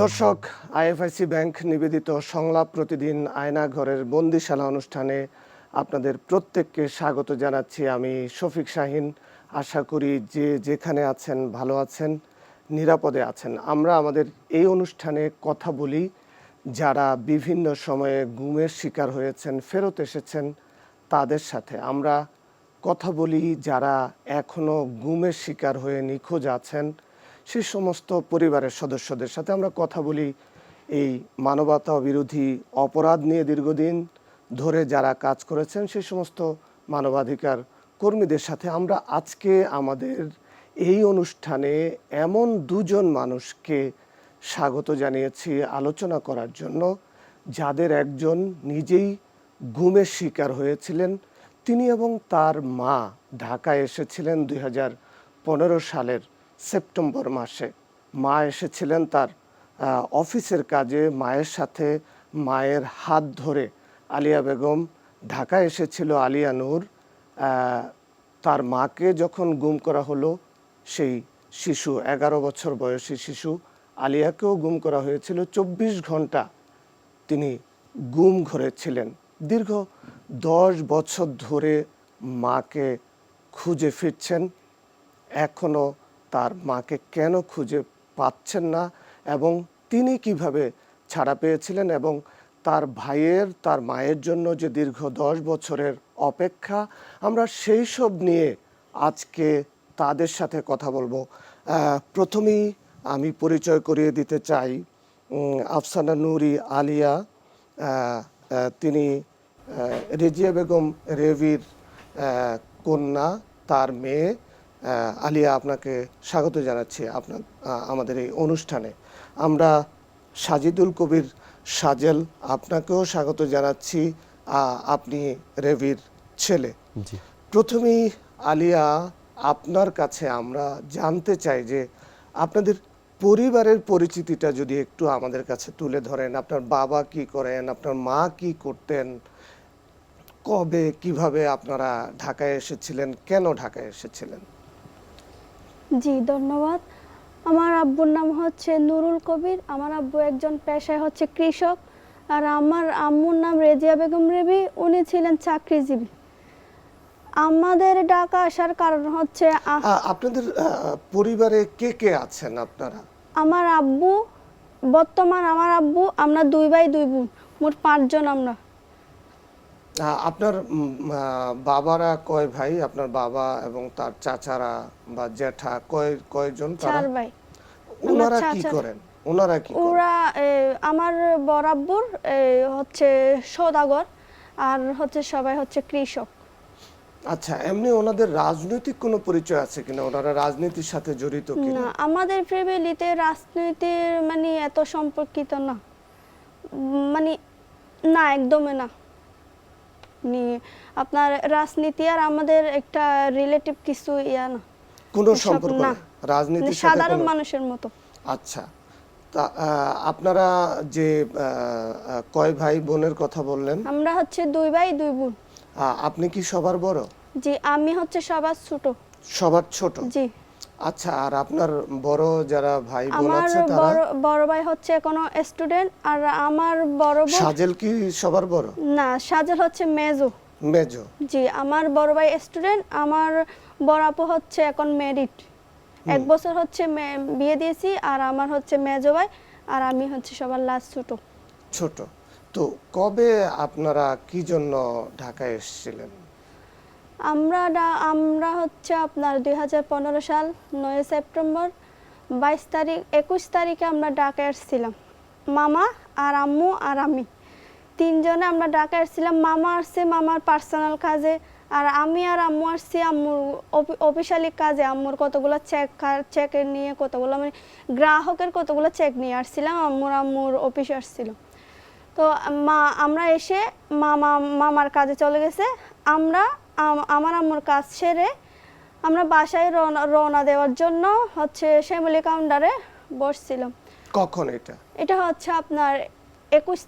দর্শক, IFIC bank নিবেদিত সংলাপ প্রতিদিন আয়নাঘরের বন্দিশালা অনুষ্ঠানে আপনাদের প্রত্যেককে স্বাগত জানাচ্ছি। আমি শফিক শাহিন। আশা করি যে যেখানে আছেন ভালো আছেন, নিরাপদে আছেন। আমরা আমাদের এই অনুষ্ঠানে কথা বলি যারা বিভিন্ন সময়ে গুমের শিকার হয়েছেন, ফেরত এসেছেন তাদের সাথে। আমরা কথা বলি যারা এখনও গুমের শিকার হয়ে নিখোঁজ আছেন, সেই সমস্ত পরিবারের সদস্যদের সাথে আমরা কথা বলি। এই মানবতা বিরোধী অপরাধ নিয়ে দীর্ঘদিন ধরে যারা কাজ করেছেন সেই সমস্ত মানবাধিকার কর্মীদের সাথে আমরা আজকে আমাদের এই অনুষ্ঠানে এমন দুজন মানুষকে স্বাগত জানিয়েছি আলোচনা করার জন্য, যাদের একজন নিজেই গুমের শিকার হয়েছিলেন। তিনি এবং তার মা ঢাকায় এসেছিলেন 2015 সালের সেপ্টেম্বর মাসে। মা এসেছিলেন তার অফিসের কাজে। মায়ের সাথে মায়ের হাত ধরে আলিয়া বেগম ঢাকায় এসেছিল। আলিয়া নূর তার মাকে যখন গুম করা হলো, সেই শিশু 11 বছর বয়সী শিশু আলিয়াকেও গুম করা হয়েছিল। 24 ঘন্টা তিনি গুম ঘরে ছিলেন। দীর্ঘ 10 বছর ধরে মাকে খুঁজে ফিরছেন। এখনও তার মাকে কেন খুঁজে পাচ্ছেন না এবং তিনি কিভাবে ছাড়া পেয়েছিলেন এবং তার ভাইয়ের, তার মায়ের জন্য যে দীর্ঘ 10 বছরের অপেক্ষা, আমরা সেই সব নিয়ে আজকে তাদের সাথে কথা বলবো। প্রথমেই আমি পরিচয় করিয়ে দিতে চাই আফসানা নুরি আলিয়া। তিনি রেজিয়া বেগম রেভির কন্যা, তার মেয়ে। আলিয়া, আপনাকে স্বাগত জানাচ্ছি আমাদের এই অনুষ্ঠানে। আমরা সাজিদুল কবির সাজেল, আপনাকেও স্বাগত জানাচ্ছি। আপনি রেভির ছেলে। প্রথমেই আলিয়া, আপনার কাছে আমরা জানতে চাই যে আপনাদের পরিবারের পরিচিতিটা যদি একটু আমাদের কাছে তুলে ধরেন। আপনার বাবা কি করেন, আপনার মা কি করতেন, কবে কিভাবে আপনারা ঢাকায় এসেছিলেন, কেন ঢাকায় এসেছিলেন? জি, ধন্যবাদ। আমার আব্বুর নাম হচ্ছে নুরুল কবির। আমার আব্বু একজন পেশায় হচ্ছে কৃষক। আর আমার আম্মুর নাম রেজিয়া বেগম রেবি, উনি ছিলেন চাকরিজীবী। আমাদের ঢাকা আসার কারণ হচ্ছে আপনাদের পরিবারে কে কে আছেন আপনারা? আমার আব্বু, বর্তমান আমার আব্বু, আমরা 2 ভাই 2 বোন, মোট 5 জন আমরা। আপনার বাবারা কয় ভাই? আপনার বাবা এবং তার চাচারা বা জ্যাঠা কয়জন? 4 ভাই। ওনারা কি করেন? ওরা আমার বড় আব্বুর হচ্ছে সওদাগর, আর হচ্ছে সবাই হচ্ছে কৃষক। আচ্ছা, এমনি ওনাদের রাজনৈতিক কোনো পরিচয় আছে কিনা? ওনারা রাজনীতির সাথে জড়িত কিনা? না, আমাদের ফ্যামিলিতে রাজনীতির মানে এত সম্পর্কিত না, মানে না, একদমই না। আপনার রাজনীতি আর আমাদের একটা রিলেটিভ কিছু ইয়া না, কোনো সম্পর্ক না রাজনীতির সাথে, সাধারণ মানুষের মতো। আচ্ছা, তা আপনারা যে কয় ভাই বোনের কথা বললেন? আমরা হচ্ছে 2 ভাই 2 বোন। আপনি কি সবার বড়? জি, আমি হচ্ছে সবার ছোট। সবার ছোট? জি। আচ্ছা, আর আপনার বড় যারা ভাই বোন আছে তারা? আমার বড় ভাই হচ্ছে এখনো স্টুডেন্ট। আর আমার বড় বোন সাজেল কি সবার বড়? না, সাজেল হচ্ছে মেজো। মেজো? জি, আমার বড় ভাই স্টুডেন্ট। আমার বড় আপু হচ্ছে এখন ম্যারিড, 1 বছর হচ্ছে বিয়ে দিয়েছি। আর আমার হচ্ছে মেজো ভাই, আর আমি হচ্ছে সবার লাস্ট ছোট। তো কবে আপনারা কি জন্য ঢাকায় এসেছিলেন? আমরা হচ্ছে আপনার 2015 সাল 9 সেপ্টেম্বর 21 তারিখে আমরা ঢাকায় এসেছিলাম। মামা আর আম্মু আর আমি 3 জনে আমরা ঢাকায় এসেছিলাম। মামা আসছে মামার পার্সোনাল কাজে, আর আমি আর আম্মু আসছি আম্মুর অফিসিয়ালি কাজে। আম্মুর কতগুলো চেক নিয়ে, কতগুলো মানে গ্রাহকের কতগুলো চেক নিয়ে আসছিলাম। আম্মুর অফিসে আসছিল। তো আমরা এসে মামার কাজে চলে গেছে। আমার আম্মুর কাজ সেরে আমরা বাসায় রওনা দেওয়ার জন্য হচ্ছে শ্যামলী কাউন্টারে বসছিলাম। কখন এটা হচ্ছে আপনার 22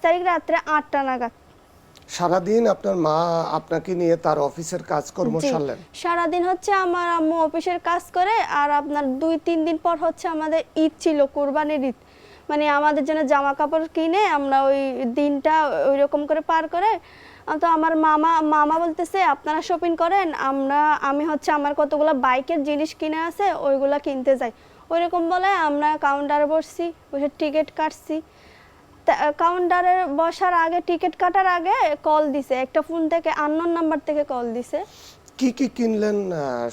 তারিখ রাত্রে 8টা নাগাদ। সারাদিন আপনার মা আপনাকে নিয়ে তার অফিসের কাজকর্ম জি, সারলেন? সারাদিন হচ্ছে আমার আম্মু অফিসের কাজ করে, আর আপনার 2-3 দিন পর হচ্ছে আমাদের ঈদ ছিল, কুরবানির ঈদ। মানে আমাদের জন্য জামা কাপড় কিনে আমরা ওই দিনটা ওই রকম করে পার করে, তো আমার মামা মামা বলতেছে আপনারা শপিং করেন, আমি হচ্ছে আমার কতগুলো বাইকের জিনিস কিনে আছে ওইগুলা কিনতে যাই। ওইরকম বলে আমরা কাউন্টারে বসছি, বসে টিকিট কাটছি। কাউন্টারে বসার আগে, টিকিট কাটার আগে কল দিছে, একটা ফোন থেকে আননোন নাম্বার থেকে কল দিছে। কি কি কিনলেন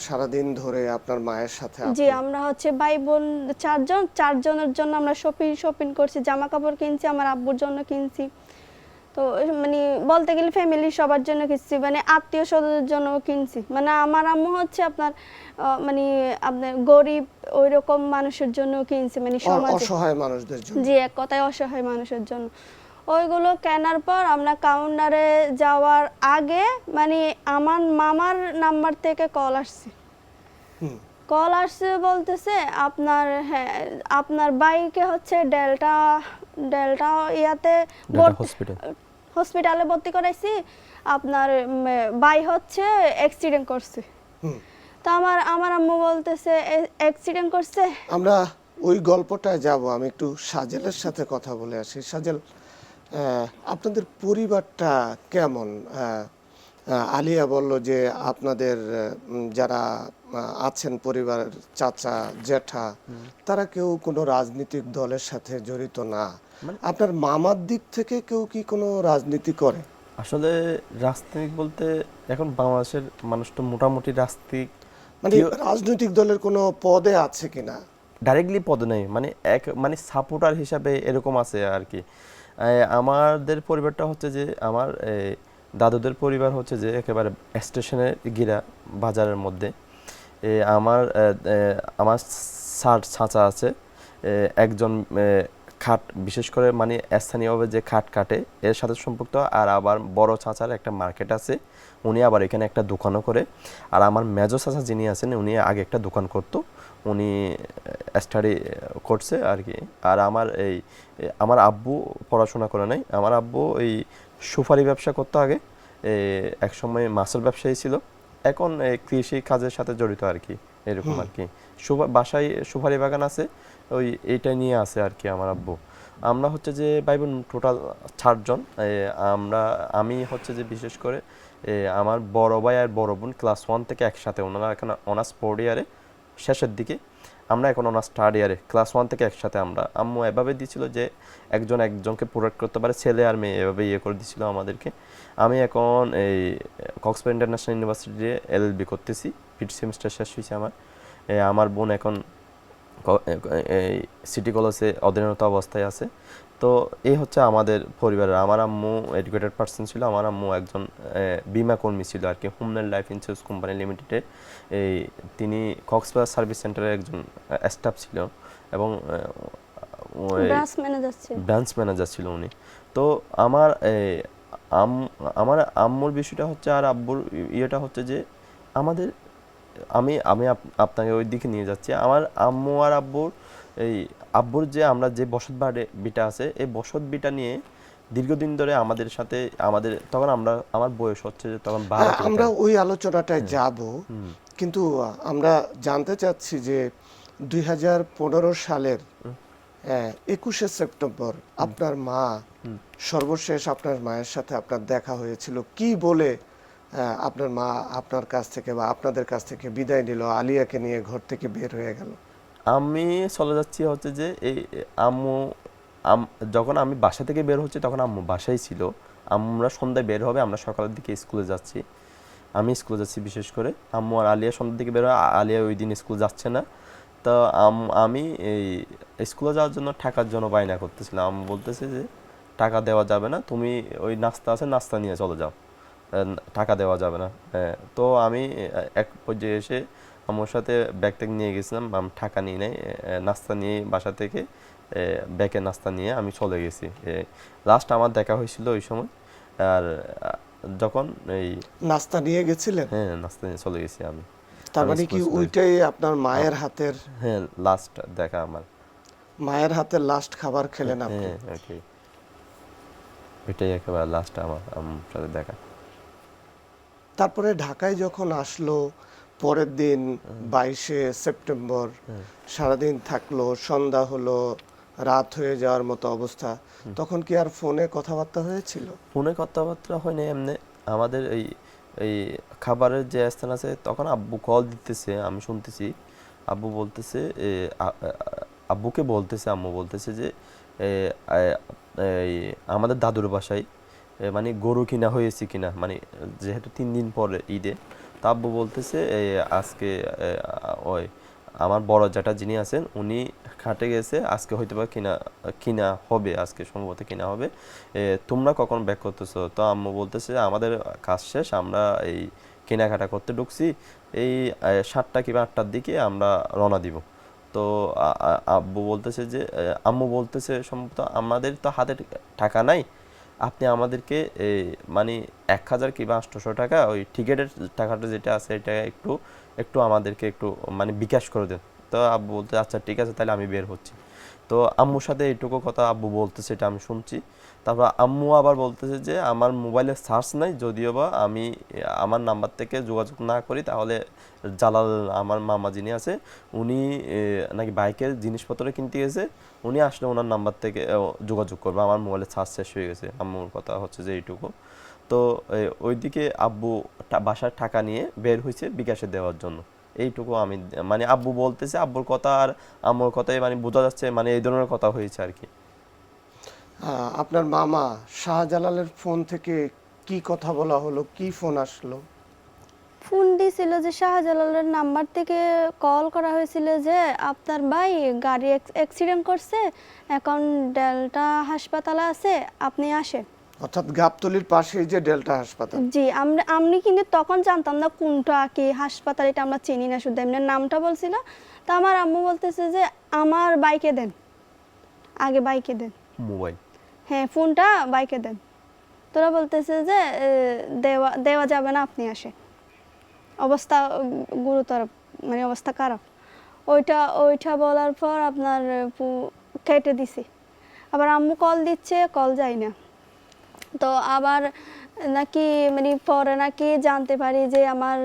সারাদিন ধরে আপনার মায়ের সাথে জি, আপনি? আমরা হচ্ছে ভাই বোন চারজনের জন্য আমরা শপিং করছি, জামা কাপড় কিনছি, আমার আব্বুর জন্য কিনছি। তো মানে বলতে গেলে ফ্যামিলি সবার জন্য কিনছি, মানে আত্মীয় স্বজনের জন্য কিনছি। মানে আমার আম্মু হচ্ছে মানে আপনার গরিব ওই রকম মানুষের জন্য কিনছি, মানে সমাজে। অসহায় মানুষদের জন্য। জি, এক কথায় অসহায় মানুষের জন্য। ওইগুলো কেনার পর আমরা কাউন্টারে যাওয়ার আগে মানে আমার মামার নাম্বার থেকে কল আসছে। হুম। কল আসছে বলতেছে হ্যাঁ আপনার বাইকে হচ্ছে ডেল্টা ডেল্টা ইয়াতে হসপিটাল। হসপিটালে ভর্তি করাইছি, আপনার বাই হচ্ছে অ্যাক্সিডেন্ট করছে। হুম। তো আমার আম্মু বলতেছে অ্যাক্সিডেন্ট করছে। আমরা ওই গল্পটায় যাব, আমি একটু সাজেলের সাথে কথা বলে আসি। সাজেল, আপনাদের পরিবারটা কেমন? আলিয়া বলল যে আপনাদের যারা আছেন পরিবারের চাচা জেঠা তারা কেউ কোনো রাজনৈতিক দলের সাথে জড়িত না। আপনার মামার দিক থেকে কেউ কি কোনো রাজনীতি করে? আসলে রাজনীতিক বলতে এখন বাংলাদেশের মানুষ তো মোটামুটি রাজনীতিক মানে রাজনৈতিক দলের কোনো পদে আছে কিনা? ডাইরেক্টলি পদে নেই, মানে সাপোর্টার হিসাবে এরকম আছে আর কি। আমাদের পরিবারটা হচ্ছে যে আমার দাদুদের পরিবার হচ্ছে যে একেবারে স্টেশনের গিরা বাজারের মধ্যে। আমার আমার চাচা আছে একজন খাট, বিশেষ করে মানে স্থানীয়ভাবে যে খাট কাটে এর সাথে সম্পৃক্ত। আর আবার বড় চাচার একটা মার্কেট আছে, উনি আবার এখানে একটা দোকানও করে। আর আমার মেজো চাচা যিনি আছেন উনি আগে একটা দোকান করতো, উনি স্টাডি করছে আর কি। আর আমার আব্বু পড়াশোনা করে নাই, আমার আব্বু এই সুপারি ব্যবসা করতো আগে, এক সময় মাছের ব্যবসায়ী ছিল, এখন কৃষি কাজের সাথে জড়িত আর কি, এরকম আর কি। বাসায় সুপারি বাগান আছে, ওই এইটা নিয়ে আছে আর কি আমার আব্বু। আমরা হচ্ছে যে ভাই বোন টোটাল 4 জন। আমি হচ্ছে যে বিশেষ করে আমার বড় ভাই আর বড় বোন ক্লাস 1 থেকে একসাথে, ওনারা এখন অনার্স 4 ইয়ারে শেষের দিকে, আমরা এখন অনার্স 3rd ইয়ারে। ক্লাস 1 থেকে একসাথে আমরা। আম্মু এভাবে দিয়েছিল যে একজনকে প্রোটেক্ট করতে পারে, ছেলে আর মেয়ে, এভাবে করে দিয়েছিল আমাদেরকে। আমি এখন এই কক্সবাজার ইন্টারন্যাশনাল ইউনিভার্সিটিতে এলএলবি করতেছি, 5th সেমিস্টার শেষ হয়েছে আমার। আমার বোন এখন এই সিটি কলেজে অধীনতা অবস্থায় আছে। তো এই হচ্ছে আমাদের পরিবারের। আমার আম্মু এডুকেটেড পার্সন ছিল, আমার আম্মু একজন বিমা কর্মী ছিল আর কি, হোমল্যান্ড লাইফ ইন্স্যুরেন্স কোম্পানি লিমিটেডে। তিনি কক্সবাজার সার্ভিস সেন্টারের একজন স্টাফ ছিল এবং ব্রাঞ্চ ম্যানেজার ছিল উনি। তো আমার আম্মুর বিষয়টা হচ্ছে, আর আব্বুর ইয়েটা হচ্ছে যে আমাদের আমি আপনাকে ওই দিকে নিয়ে যাচ্ছি। আমার আম্মু আর আব্বুর যে আমরা যে বসত বিটা আছে, এই বসত বিটা নিয়ে দীর্ঘদিন ধরে আমাদের সাথে তখন আমার বয়স হচ্ছে যে তখন 12। আমরা ওই আলোচনাটায় যাব, কিন্তু আমরা জানতে চাচ্ছি যে 2015 সালের 21শে সেপ্টেম্বর আপনার মা সর্বশেষ আপনার মায়ের সাথে আপনার দেখা হয়েছিল। কি বলে আপনার মা আপনার কাছ থেকে বা আপনাদের কাছ থেকে বিদায় নিল, আলিয়াকে নিয়ে ঘর থেকে বের হয়ে গেল? আমি চলে যাচ্ছি হচ্ছে যে এই যখন আমি বাসা থেকে বের হচ্ছি তখন আম্মু বাসায় ছিল। আমরা সন্ধ্যায় বের হবে, আমরা সকালের দিকে স্কুলে যাচ্ছি, আমি স্কুলে যাচ্ছি বিশেষ করে। আম্মু আর আলিয়া সন্ধ্যার দিকে বের হয়, আলিয়া ওই দিন স্কুল যাচ্ছে না। তো আমি এই স্কুলে যাওয়ার জন্য টাকার জন্য বায়না করতেছিলাম। আম্মু বলতেছে যে টাকা দেওয়া যাবে না, তুমি ওই নাস্তা আছে নাস্তা নিয়ে চলে যাও, টাকা দেওয়া যাবে না। তো আমি এক পর্যায়ে এসে আম্মুর সাথে ব্যাগ ট্যাগ নিয়ে গেছিলাম, আমি টাকা নিয়ে নেই, নাস্তা নিয়ে বাসা থেকে ব্যাগে নাস্তা নিয়ে আমি চলে গেছি। লাস্ট আমার দেখা হয়েছিল ওই সময়। আর যখন এই নাস্তা নিয়ে গেছিলেন? হ্যাঁ, নাস্তা নিয়ে চলে গেছি আমি। তার মানে কি ওইটাই আপনার মায়ের হাতের? হ্যাঁ, লাস্ট দেখা আমার। মায়ের হাতের লাস্ট খাবার খেলেন আপনি? হ্যাঁ, এটাই একেবারে লাস্ট আমার আম্মুর সাথে দেখা। তারপরে ঢাকায় যখন আসলো পরের দিন 22শে সেপ্টেম্বর, সারাদিন থাকলো, সন্ধ্যা হলো, রাত হয়ে যাওয়ার মতো অবস্থা, তখন কি আর ফোনে কথাবার্তা হয়েছিল? ফোনে কথাবার্তা হয়নি এমনি। আমাদের এই এই খাবারের যে স্থান আছে তখন আব্বু কল দিতেছে, আমি শুনতেছি আব্বু বলতেছে আব্বুকে বলতেছে, আম্মু বলতেছে যে এ, আ- এই আমাদের দাদুর বাসায় মানে গরু কিনা হয়েছে কিনা, মানে যেহেতু 3 দিন পরে ঈদে। তা আব্বু বলতেছে আজকে ওই আমার বড় জ্যাঠা যিনি আছেন উনি খাটে গেছে, আজকে হয়তো বা কিনা কিনা হবে, আজকে সম্ভবত কিনা হবে। তোমরা কখন ব্যাক করতেছো? তো আম্মু বলতেছে আমাদের কাজ শেষ, আমরা এই কেনাকাটা করতে ঢুকছি, এই 7টা কিংবা 8টার দিকে আমরা রওনা দিব। তো আব্বু বলতেছে যে আম্মু বলতেছে সম্ভবত আমাদের তো হাতে টাকা নাই, আপনি আমাদেরকে মানে 1000 কিংবা 800 টাকা ওই টিকেটের টাকাটা যেটা আছে এটা একটু একটু আমাদেরকে একটু মানে বিকাশ করে দেন। তো আব্বু বলতে আচ্ছা ঠিক আছে তাহলে আমি বের হচ্ছি। তো আম্মুর সাথে এইটুকু কথা আব্বু বলতেছে, এটা আমি শুনছি। তারপর আম্মু আবার বলতেছে যে আমার মোবাইলে চার্জ নাই, যদিও বা আমি আমার নাম্বার থেকে যোগাযোগ না করি তাহলে জালাল আমার মামা যিনি আছে উনি নাকি বাইকের জিনিসপত্র কিনতে গেছে, উনি আসলে ওনার নাম্বার থেকে যোগাযোগ করবে, আমার মোবাইলে চার্জ শেষ হয়ে গেছে। আম্মুর কথা হচ্ছে যে এইটুকু। তো ওইদিকে আব্বু বাসার টাকা নিয়ে বের হয়েছে বিকাশে দেওয়ার জন্য। এইটুকু আমি মানে আব্বু বলতেছে, আব্বুর কথা আর আম্মুর কথাই মানে বোঝা যাচ্ছে মানে এই ধরনের কথা হয়েছে আর কি। আপনার মামা শাহজালালের ফোন থেকে কি কথা বলা হলো, কি ফোন আসলো? ফোন দিয়েছিল যে শাহজালালের নাম্বার থেকে কল করা হয়েছিল যে আপনার ভাই গাড়ি অ্যাক্সিডেন্ট করছে, এখন ডেল্টা হাসপাতালে আছে, আপনি আসেন। অর্থাৎ গাবতলীর পাশেই যে ডেল্টা হাসপাতাল। জি, আমি কিন্তু তখন জানতাম না কোনটা কি হাসপাতাল, এটা আমরা চিনি না, শুধু এমনি নামটা বলছিল। তো আমার আম্মু বলতেছে যে আমার বাইকে দেন, আগে বাইকে দেন। মোবাইল, হ্যাঁ, ফোনটা বাইকে দেন। তোরা বলতেছে যে দেওয়া দেওয়া যাবে না, আপনি আসেন, অবস্থা গুরুতর, মানে অবস্থা খারাপ। ওইটা বলার পর আপনার কেটে দিছি। আবার আম্মু কল দিচ্ছে, কল যায় না। তো আবার নাকি মানে পরে নাকি জানতে পারি যে আমার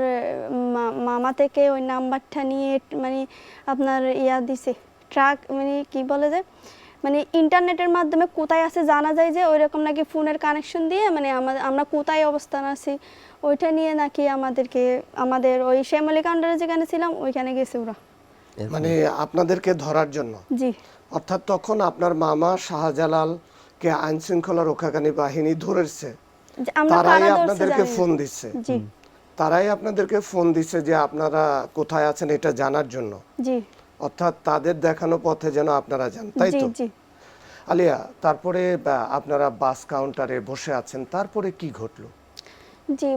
মামা থেকে ওই নাম্বারটা নিয়ে মানে আপনার দিছে, ট্রাক মানে কি বলে যে মানে ইন্টারনেটের মাধ্যমে কোথায় আছে জানা যায়, যে ওই রকম নাকি ফোনের কানেকশন দিয়ে মানে আমরা কোথায় অবস্থান আছি ওইটা নিয়ে নাকি আমাদের ওই শ্যামলী কাণ্ডারে যেখানে ছিলাম ওইখানে গেছে ওরা, মানে আপনাদেরকে ধরার জন্য। জি। অর্থাৎ তখন আপনার মামা শাহজালালকে আইন শৃঙ্খলা রক্ষাকারী বাহিনী ধরেছে, আমরা তারাই কারা ধরছে আপনাদেরকে জানি না। ফোন দিচ্ছে। জি তারাই আপনাদেরকে ফোন দিচ্ছে যে আপনারা কোথায় আছেন এটা জানার জন্য। জি অর্থাৎ তাদের দেখানো পথে যেন আপনারা যান, তাই জি তো? জি আলিয়া, তারপরে আপনারা বাস কাউন্টারে বসে আছেন, তারপরে কি ঘটলো? জি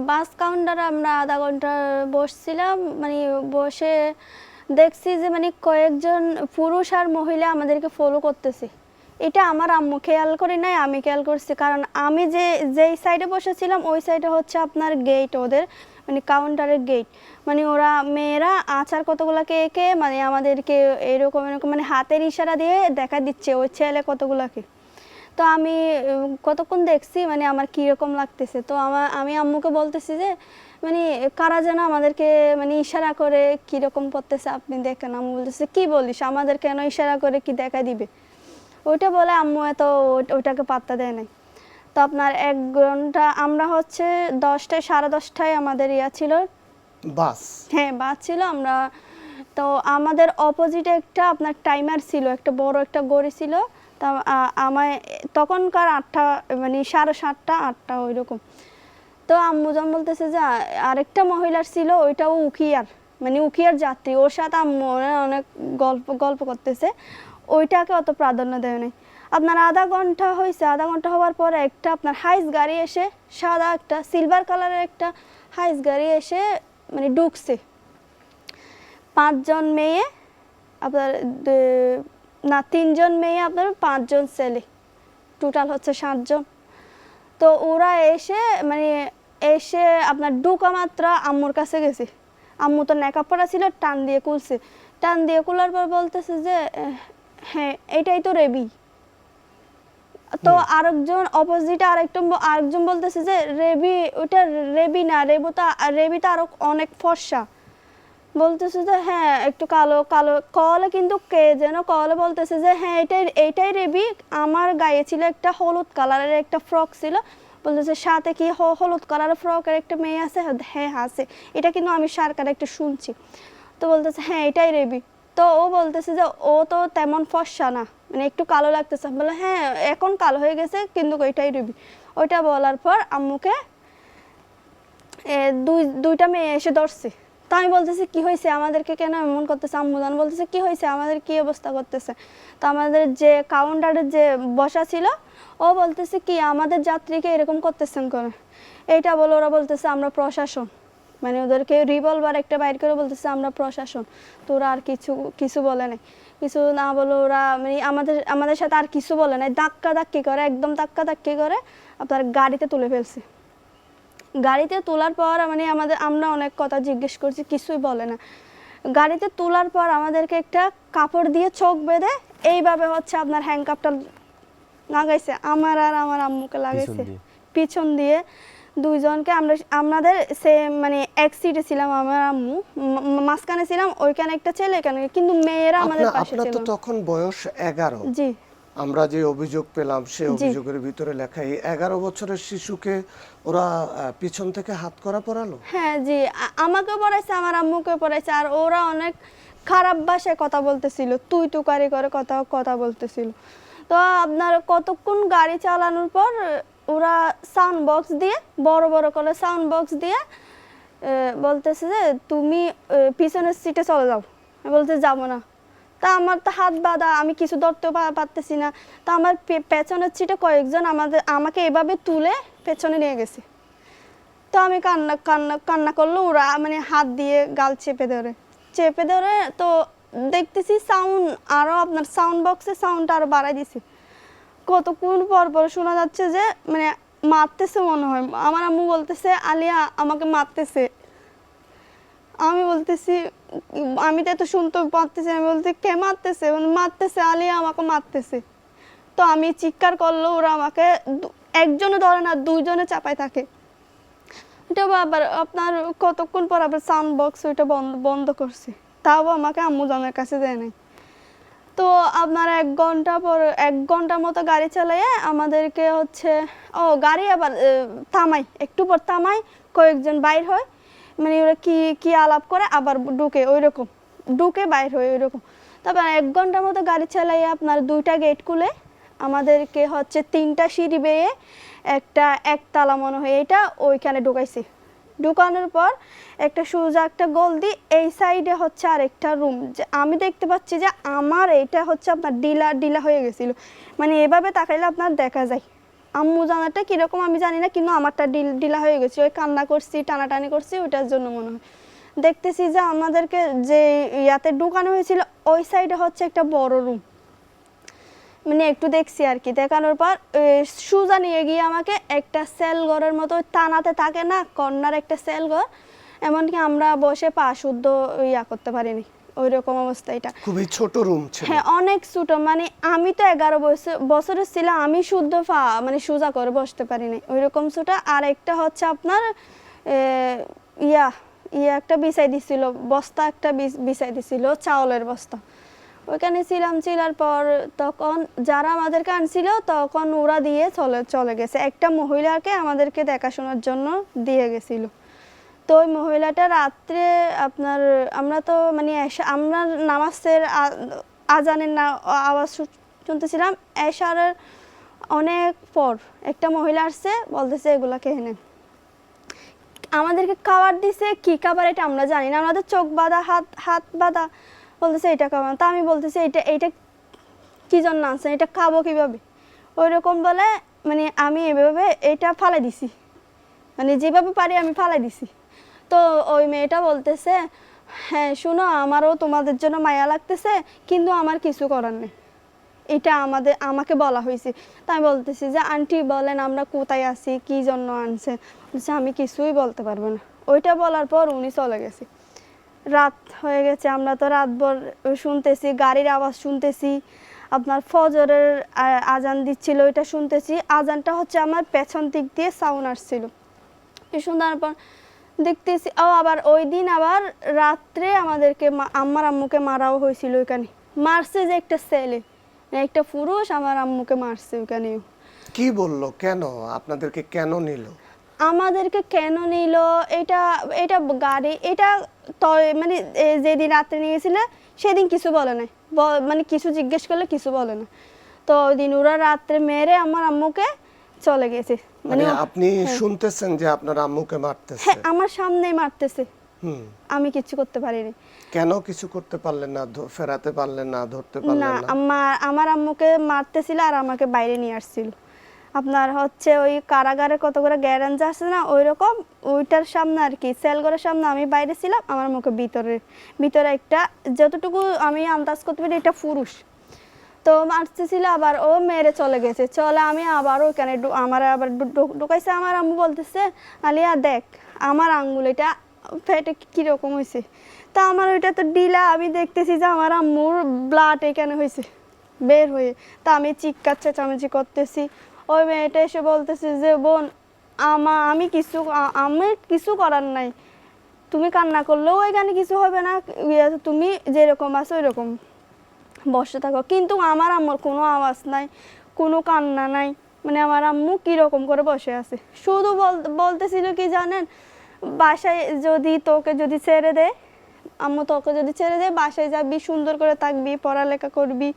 বাস কাউন্টারে আমরা আধা ঘন্টা বসছিলাম, মানে বসে দেখছি যে মানে কয়েকজন পুরুষ আর মহিলা আমাদেরকে ফলো করতেছে। এটা আমার আম্মু খেয়াল করি নাই, আমি খেয়াল করছি, কারণ আমি যেই সাইডে বসেছিলাম ওই সাইডে হচ্ছে আপনার গেট, ওদের মানে কাউন্টারের গেট। মানে ওরা মেয়েরা আচার কতগুলাকে এঁকে মানে আমাদেরকে এরকম এরকম মানে হাতের ইশারা দিয়ে দেখা দিচ্ছে ওই ছেলে কতগুলাকে। তো আমি কতক্ষণ দেখছি, মানে আমার কীরকম লাগতেছে। তো আমি আম্মুকে বলতেছি যে মানে কারা যেন আমাদেরকে মানে ইশারা করে কীরকম করতেছে, আপনি দেখেন। আম্মু বলতেছে কি বলিস, আমাদের কেন ইশারা করে কি দেখা দিবে? ওইটা বলে আম্মু এত ওইটাকে পাত্তা দেয় নাই। তো আপনার 1 ঘন্টা আমরা হচ্ছে 10টায় 10:30টায় আমাদের ছিল বাস। হ্যাঁ বাস ছিল। আমরা তো আমাদের অপোজিটে একটা আপনার টাইমার ছিল, একটা বড় একটা গড়ি ছিল। তা আমায় তখনকার 8টা মানে 7:30টা 8টা ওই রকম। তো আম্মু যখন বলতেছে যে আরেকটা মহিলার ছিল, ওইটাও উখিয়ার, মানে উখিয়ার যাত্রী, ওর সাথে আম্মু অনেক গল্প করতেছে, ওইটাকে অত প্রাধান্য দেয় নাই। আপনার আধা ঘন্টা হয়েছে, আধা ঘন্টা হওয়ার পরে একটা আপনার হাইস গাড়ি এসে, সাদা একটা সিলভার কালারের একটা হাইস গাড়ি এসে মানে ঢুকছে। 5 জন মেয়ে আপনার না 3 জন মেয়ে আপনার 5 জন ছেলে, টোটাল হচ্ছে 7 জন। তো ওরা এসে আপনার ঢুকা মাত্র আম্মুর কাছে গেছে। আম্মু তো নেকাপ পরা ছিল, টান দিয়ে খুলছে। টান দিয়ে খোলার পর বলতেছে যে হ্যাঁ এটাই তো রেবি। তো আরেকজন অপোজিটে আরেকজন বলতেছে যে রেবি, ওটা রেবি না, রেবিটা আরো অনেক ফর্সা। বলতেছে যে হ্যাঁ একটু কালো কালো। কলে কিন্তু কে যেন কলে বলতেছে যে হ্যাঁ এইটাই রেবি। আমার গায়ে ছিল একটা হলুদ কালারের একটা ফ্রক ছিল, বলতেছে সাথে কি হলুদ কালারের ফ্রকের একটা মেয়ে আছে। হ্যাঁ আছে, এটা কিন্তু আমি সরকার একটা শুনছি। তো বলতেছে হ্যাঁ এটাই রেবি। তো ও বলতেছে যে ও তো তেমন ফর্সা না, মানে একটু কালো লাগতেছে। বলে হ্যাঁ এখন কালো হয়ে গেছে কিন্তু ওইটাই রেবি। ওইটা বলার পর আম্মুকে দুইটা মেয়ে এসে ধরছে। তো আমি বলতেছি কি হয়েছে, আমাদেরকে কেন এমন করতেছে? আম্মু জান বলতেছে কি হয়েছে, আমাদের কি অবস্থা করতেছে? তো আমাদের যে কাউন্টারে যে বসা ছিল ও বলতেছে কি আমাদের যাত্রীকে এরকম করতেছেন কেন? এইটা বলে ওরা বলতেছে আমরা প্রশাসন, মানে ওদেরকে রিভলভার একটা বাইর করে বলতেছে আমরা প্রশাসন। তো ওরা আর কিছু বলে নাই। কিছু না বলে ওরা মানে আমাদের সাথে আর কিছু বলে নাই, ধাক্কি করে, একদম ধাক্কি করে আপনার গাড়িতে তুলে ফেলছে। গাড়িতে তোলার পর মানে আমরা অনেক কথা জিজ্ঞেস করছি, কিছুই বলে না। গাড়িতে তোলার পর আমাদেরকে একটা কাপড় দিয়ে চোখ বেঁধে এইভাবে হচ্ছে আপনার হ্যান্ডকাপটা লাগাইছে, আমার আর আমার আম্মুকে লাগাইছে পিছন দিয়ে দুইজনকে। আমাদের মানে এক সিটে ছিলাম, আমার আম্মু মাঝখানে ছিলাম, ওইখানে একটা ছেলে, এখানে কিন্তু মেয়েরা আমাদের পাশে ছিল। তো তখন বয়স 11। জি, আমরা যে অভিযোগ পেলাম সে অভিযোগের ভিতরে লেখা এই 11 বছরের শিশুকে ওরা পিছন থেকে হাত করা পরালো। হ্যাঁ জি, আমাকে পড়াইছে, আমার আম্মুকে পড়াইছে। আর ওরা অনেক খারাপ ভাষায় কথা বলতেছিল, তুই তুকারি করে কথা বলতেছিল। তো আপনার কতক্ষণ গাড়ি চালানোর পর ওরা সাউন্ড বক্স দিয়ে বড় করে সাউন্ড বক্স দিয়ে বলতেছে যে তুমি পিছনের সিটে চলে যাও। আমি বলতে যাবো না। তা আমার তো হাত বাঁধা, আমি কিছু ধরতেও পারতেছি না। তো আমার পেছনের সিটে কয়েকজন আমাকে এভাবে তুলে পেছনে নিয়ে গেছে। তো আমি কান্না করলো, ওরা মানে হাত দিয়ে গাল চেপে ধরে তো দেখতেছি সাউন্ড আরো আপনার সাউন্ড বক্সে সাউন্ড আরো বাড়াই দিছি। কতক্ষণ পর শোনা যাচ্ছে যে মানে মারতেছে মনে হয়। আমার আম্মু বলতেছে আলিয়া আমাকে মারতেছে। আমি বলতেছি আমি তো এত শুনতে পারতেছি, আমি বলতে কে মারতেছে? মারতেছে আলিয়া আমাকে মারতেছে। তো আমি চিৎকার করলো, ওরা আমাকে একজনে ধরে না, দুইজনে চাপায় থাকে। এটা আবার আপনার কতক্ষণ পর আবার সাউন্ড বক্স ওইটা বন্ধ করছে, তাও আমাকে আম্মু জানের কাছে দেয় নাই। তো আপনার 1 ঘন্টার মতো গাড়ি চালিয়ে আমাদেরকে হচ্ছে গাড়ি আবার একটু পর থামাই, কয়েকজন বাইর হয়, মানে ওরা কি আলাপ করে আবার ঢুকে বাইর হয় ওইরকম। তারপর 1 ঘন্টার মতো গাড়ি চালাইয়ে আপনার 2টা গেট খুলে আমাদেরকে হচ্ছে 3টা সিঁড়ি বেয়ে একতলা মনে হয় এটা ওইখানে ঢুকাইছে। ঢুকানোর পর একটা সোজা একটা গলদি, এই সাইডে হচ্ছে আরেকটা রুম। যে আমি দেখতে পাচ্ছি যে আমার এইটা হচ্ছে আপনার ডিলা হয়ে গেছিল, মানে এভাবে তাকাইলে আপনার দেখা যায়। আম্মু জানাটা কিরকম আমি জানি না, কিন্তু আমারটা ডিলা হয়ে গেছে। ওই কান্না করছি, টানাটানি করছি, ওইটার জন্য মনে হয়। দেখতেছি যে আমাদেরকে যে ইয়াতে ঢুকানো হয়েছিল ওই সাইডে হচ্ছে একটা বড় রুম, মানে একটু দেখছি আর কি। দেখানোর পর সুজা নিয়ে গিয়ে আমাকে একটা সেল ঘরের মতো টানাতে থাকে না, কর্নার একটা সেল ঘর, এমনকি আমরা বসে পা শুদ্ধ ইয়া করতে পারিনি, ওই রকম অবস্থা। এটা খুবই ছোট রুম ছিল। হ্যাঁ অনেক ছোট, মানে আমি তো 11 বছরের ছিলাম, আমি শুদ্ধ পা মানে সোজা করে বসতে পারিনি, ওই রকম ছোট। আর একটা হচ্ছে আপনার ইয়া একটা বিছাই দিছিল, বস্তা একটা বিছাই দিছিল, চাউলের বস্তা। ওইখানে ছিলার পর তখন যারা আমাদেরকে আনছিল তখন ওরা দিয়ে চলে গেছে। একটা মহিলাকে আমাদেরকে দেখাশোনার জন্য দিয়ে গেছিল। তো ওই মহিলাটা রাত্রে আপনার আমরা তো মানে আমরা নামাজের আজানের আওয়াজ শুনতেছিলাম, এশারের অনেক পর একটা মহিলা আসছে, বলতেছে এগুলা খেয়ে নেন। আমাদেরকে খাবার দিছে, কি খাবার এটা আমরা জানি না, আমাদের চোখ বাঁধা, হাত বাঁধা, বলতেছে এটা খাবো না। তা আমি বলতেছি এইটা কি জন্য আনছেন, এটা খাবো কিভাবে? ওই রকম বলে মানে আমি এভাবে এটা ফালাই দিছি, মানে যেভাবে পারি আমি ফালাই দিছি। তো ওই মেয়েটা বলতেছে হ্যাঁ শুনো, আমারও তোমাদের জন্য মায়া লাগতেছে, কিন্তু আমার কিছু করার নেই, এটা আমাকে বলা হয়েছে। তাই বলতেছি যে আন্টি বলেন আমরা কোথায় আছি, কি জন্য আনছে? বলছে আমি কিছুই বলতে পারবো না। ওইটা বলার পর উনি চলে গেছে। রাত হয়ে গেছে, আমরা তো রাতভর শুনতেছি, গাড়ির আওয়াজ শুনতেছি। আপনার ফজরের আজান দিচ্ছিল, ওইটা শুনতেছি। আজানটা হচ্ছে আমার পেছন দিক দিয়ে সাউন্ড আসছিল, শোনার পর দেখতেছি। আবার ওই দিন আবার রাত্রে আমাদেরকে আমার আম্মুকে মারাও হয়েছিল ওইখানে। মারছে যে একটা ছেলে, একটা পুরুষ আমার আম্মুকে মারছে ওইখানেও। কি বললো, কেন আপনাদেরকে কেন নিল? আমাদেরকে কেন নিল, এটা এটা গাড়ি, এটা তো মানে যেদিন রাত্রে নিয়ে গেছিল সেদিন কিছু বলে নাই, মানে কিছু জিজ্ঞেস করলে কিছু বলে না। তো ওই দিন ওরা রাত্রে মেরে আমার আম্মুকে চলে গেছে। মানে আপনি শুনতেছেন যে আপনার আম্মুকে মারতেছে? হ্যাঁ, আমার সামনেই মারতেছে। হুম। আমি কিছু করতে পারিনি। কেন কিছু করতে পারলেন না, ফেরাতে পারলেন না, ধরতে পারলেন না, না? আমার আম্মুকে মারতেছিল আর আমাকে বাইরে নিয়ে আসছিল। আপনার হচ্ছে ওই কারাগারের কতগুলো গ্যারেঞ্জ আছে না, ওই রকম ওইটার সামনে আর কি, সেলঘরের সামনে আমি বাইরে ছিলাম, আমার মুখে ভিতরে একটা, যতটুকু আমি আন্দাজ করতে পারি এটা পুরুষ। তো মারতেছিল, আবার ও মেরে চলে গেছে। চলে আমি আবার ওইখানে আমার আবার ঢুকাইছে। আমার আম্মু বলতেছে, আলিয়া দেখ আমার আঙ্গুল এটা ফেটে কীরকম হয়েছে। তা আমার ওইটা তো ডিলা, আমি দেখতেছি যে আমার আম্মুর ব্লাড এখানে হয়েছে বের হয়ে। তা আমি চিৎকার চেঁচামেচি করতেছি। ওই মেয়েটা এসে বলতেছে যে বোন আমি কিছু করার নাই, তুমি কান্না করলেও এখানে কিছু হবে না, তুমি যেরকম আছো ওইরকম বসে থাকো। কিন্তু আমার আম্মুর কোনো আওয়াজ নাই, কোনো কান্না নাই, মানে আমার আম্মু কীরকম করে বসে আছে। শুধু বলতেছিল কি জানেন, বাসায় তোকে যদি ছেড়ে দেয়, আম্মু তোকে যদি ছেড়ে দেয় বাসায় যাবি, সুন্দর করে থাকবি, পড়ালেখা করবি,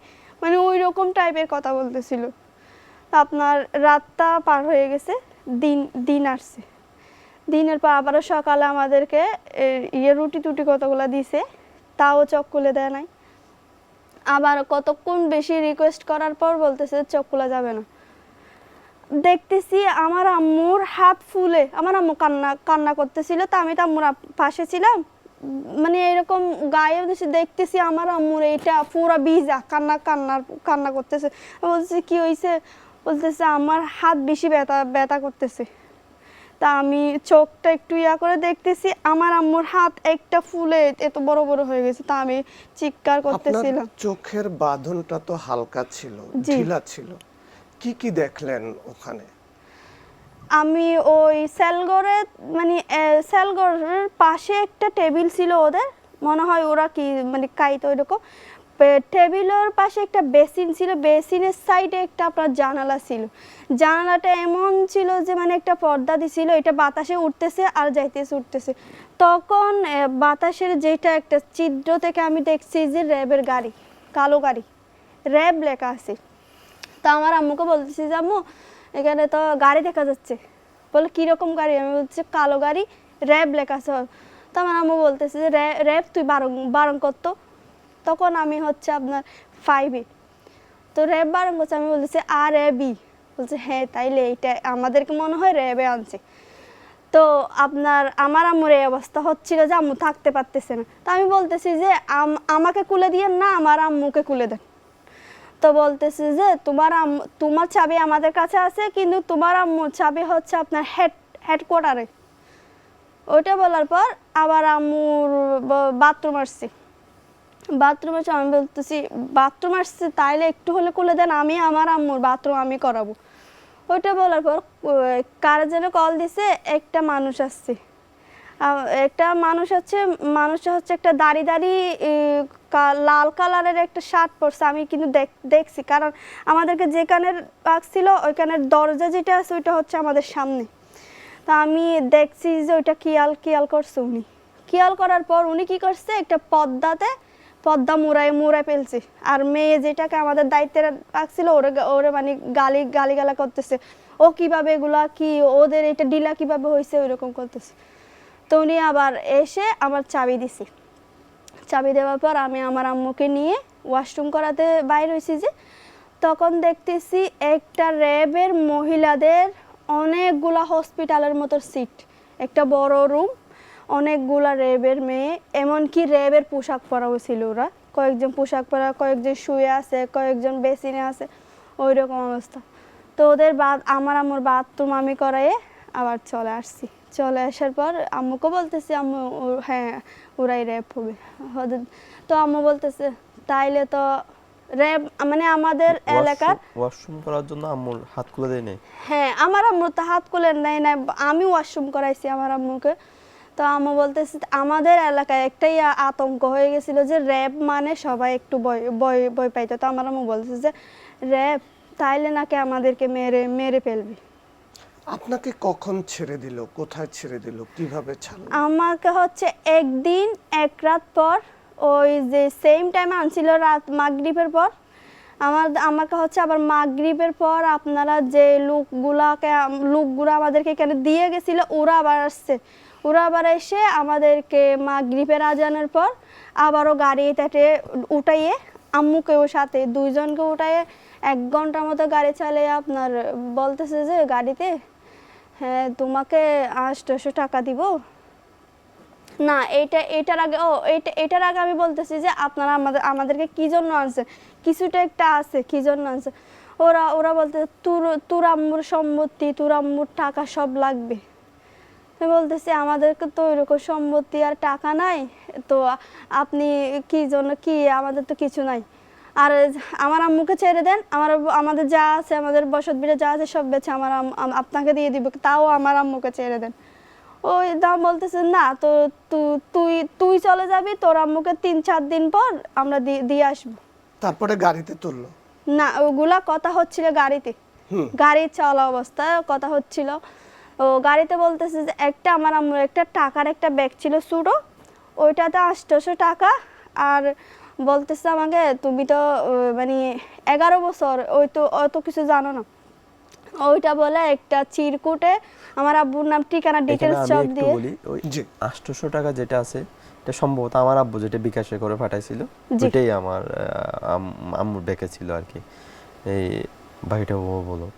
মানে ওই রকম টাইপের কথা বলতেছিল। আপনার রাতটা পার হয়ে গেছে, দিন আসছে। দিনের পর আবারও সকালে আমাদেরকে রুটি টুটি কতগুলো দিছে, তাও চোখ খুলে দেয় নাই। আবার কতক্ষণ বেশি রিকোয়েস্ট করার পর বলতেছে চোখ খোলা যাবে না। দেখতেছি আমার আম্মুর হাত ফুলে, আমার আম্মু কান্না করতেছিল। তা আমি তো আম্মুর পাশে ছিলাম, মানে এরকম গায়ে দেখতেছি আমার আম্মুর এটা পুরা ভিজা, কান্না করতেছে। বলতেছি কি হয়েছে, বলতেছে আমার হাত বেশি ব্যথা করতেছে। তা আমি চোখটা একটু করে দেখতেছি আমার আম্মুর হাত একটা ফুলে এত বড় বড় হয়ে গেছে। তা আমি চিৎকার করতেছিলাম। চোখের বাঁধনটা তো হালকা ছিল, ঢিলা ছিল, কি দেখলেন ওখানে? আমি ওই সেলঘরে, মানে সেলঘরের পাশে একটা টেবিল ছিল ওদের, মনে হয় ওরা কি মানে কাইতো এরকম। টেবিলের পাশে একটা বেসিন ছিল, বেসিনের সাইডে একটা আপনার জানালা ছিল। জানালাটা এমন ছিল যে মানে একটা পর্দা দিছিল, এটা বাতাসে উঠতেছে আর যাইতেছে উঠতেছে। তখন বাতাসের যেটা একটা ছিদ্র থেকে আমি দেখছি যে র্যাবের গাড়ি, কালো গাড়ি, র্যাব লেখা আছে। তা আমার আম্মুকে বলতেছি যে আম্মু এখানে তো গাড়ি দেখা যাচ্ছে। বলে কীরকম গাড়ি? আমি বলছি কালো গাড়ি, র্যাব লেখা আছে। তো আমার আম্মু বলতেছে যে র্যাব তুই বারণ করতো। তখন আমি হচ্ছে আপনার 5-এ, তো র্যাব বারণ করছে। আমি বলতেছি আর র্যাবই, বলছে হ্যাঁ তাইলে এইটা আমাদেরকে মনে হয় র্যাবে আনছে। তো আমার আম্মুর এই অবস্থা হচ্ছিল যে আম্মু থাকতে পারতেছে না। তো আমি বলতেছি যে আমাকে কুলে দিয়ে না, আমার আম্মুকে কুলে দেন। তো বলতেছে যে তোমার চাবি আমাদের কাছে আছে, কিন্তু তোমার আম্মুর চাবি হচ্ছে আপনার হেডকোয়ার্টারে। ওইটা বলার পর আবার আম্মুর বাথরুম আসছে। আমি বলতেছি বাথরুম আসছে তাইলে একটু হলে খুলে দেন, আমি আমার আম্মুর বাথরুম আমি করাবো। ওইটা বলার পর কার যেন কল দিছে, একটা মানুষ আসছে। মানুষটা হচ্ছে একটা দাড়ি লাল কালারের একটা শার্ট পরছে। আমি কিন্তু দেখছি, কারণ আমাদেরকে যেখানের রাখছিল ওইখানের দরজা যেটা আছে ওইটা হচ্ছে আমাদের সামনে। তা আমি দেখছি যে ওইটা খেয়াল করছে উনি। খেয়াল করার পর উনি কি করছে, একটা পদ্মা মুড়ায় ফেলছে। আর মেয়ে যেটাকে আমাদের দায়িত্বে রাখছিল ওরে মানে গালিগালা করতেছে, ও কিভাবে এগুলা কি ওদের এটা ডিলা কিভাবে হয়েছে ওইরকম করতেছে। তো উনি আবার এসে আমার চাবি দিছে। চাবি দেওয়ার পর আমি আমার আম্মুকে নিয়ে ওয়াশরুম করাতে বাইর হয়েছি। যে তখন দেখতেছি একটা র্যাবের মহিলাদের অনেকগুলা হসপিটালের মতো সিট, একটা বড় রুম, অনেকগুলা র্যাবের মেয়ে, এমনকি র্যাবের পোশাক পরা ছিল। ওরা কয়েকজন পোশাক পরা, কয়েকজন শুয়ে আছে, কয়েকজন বেসিনে আছে, ওই রকম অবস্থা। তো ওদের আমার আম্মুর বাথরুম আমি করাইয়ে আবার চলে আসছি। চলে আসার পর আম্মুকে বলতেছি আম্মু হ্যাঁ ওরাই র্যাব হবে। তো আম্মু বলতেছে তাইলে তো র্যাব মানে আমাদের এলাকার ওয়াশরুম করার জন্য আম্মুর হাত খুলে দেয় নাই? হ্যাঁ আমার আম্মু তো হাত খুলে নেয় না, আমি ওয়াশরুম করাইছি আমার আম্মুকে। তো আম্মু বলতেছে আমাদের এলাকায় একটাই আতঙ্ক হয়ে গেছিল যে র্যাব মানে সবাই একটু ভয় ভয় ভয় পাইতো। তো আমার আম্মু বলতেছে যে র্যাব তাইলে নাকি আমাদেরকে মেরে মেরে ফেলবে। আপনাকে কখন ছেড়ে দিল, কোথায় ছেড়ে দিল, কিভাবে ছাড়লো? আমাকে হচ্ছে একদিন এক রাত পর, ওই যে সেম টাইমে আনছিল রাত মাগরিবের পর, আমাকে হচ্ছে আবার মাগরিবের পর আপনারা যে লোকগুলো আমাদেরকে এখানে দিয়ে গেছিল ওরা আবার আসছে। ওরা আবার এসে আমাদেরকে মাগরিবের আজানের পর আবারও গাড়িতে উঠাইয়ে আম্মুকেও সাথে দুইজনকে উঠাইয়ে 1 ঘন্টার মতো গাড়ি চালিয়ে আপনার বলতেছে যে গাড়িতে হ্যাঁ তোমাকে 800 টাকা দিব না। এটার আগে আমি বলতেছি যে আপনারা আমাদেরকে কি জন্য আনছে, কিছুটা একটা আছে কি জন্য আনছে। ওরা বলতে তোর আম্মুর সম্পত্তি, তোর আম্মুর টাকা সব লাগবে। আমি বলতেছি আমাদেরকে তো ওইরকম সম্পত্তি আর টাকা নাই, তো আপনি কি জন্য কি, আমাদের তো কিছু নাই। আর আমার আম্মুকে ছেড়ে দেন, আমাদের যা আছে, আমাদের বসত বিড়ে যা আছে সব বেচে আপনাকে দিয়ে দিব, তাও আমার আম্মুকে ছেড়ে দেন। ওই দাম বলতেছে না তো তুই চলে যাবি, তোর আম্মুকে 3-4 দিন পর আমরা দিয়ে আসবো। তারপরে গাড়িতে তুললো? না ওগুলা কথা হচ্ছিল গাড়িতে, গাড়ি চলা অবস্থায় কথা হচ্ছিল। ও গাড়িতে বলতেছে যে একটা আমার আম্মুর একটা টাকার একটা ব্যাগ ছিল ছোটো, ওইটাতে 800 টাকা। আর বলতেছে আমাকে তুমি তো মানে 11 বছর ওই তো অত কিছু জানো না, ওইটা বলে একটা চিরকুটে আমার আব্বুর নাম ঠিকানা ডিটেইলস সব দিয়ে। বলি ওই 800 টাকা যেটা আছে এটা সম্ভবত আমার আব্বু যেটা বিকাশে করে পাঠাইছিল, ওইটাই আমার আম্মুর ব্যাগে ছিল আর কি। এই বাকিটা বলো।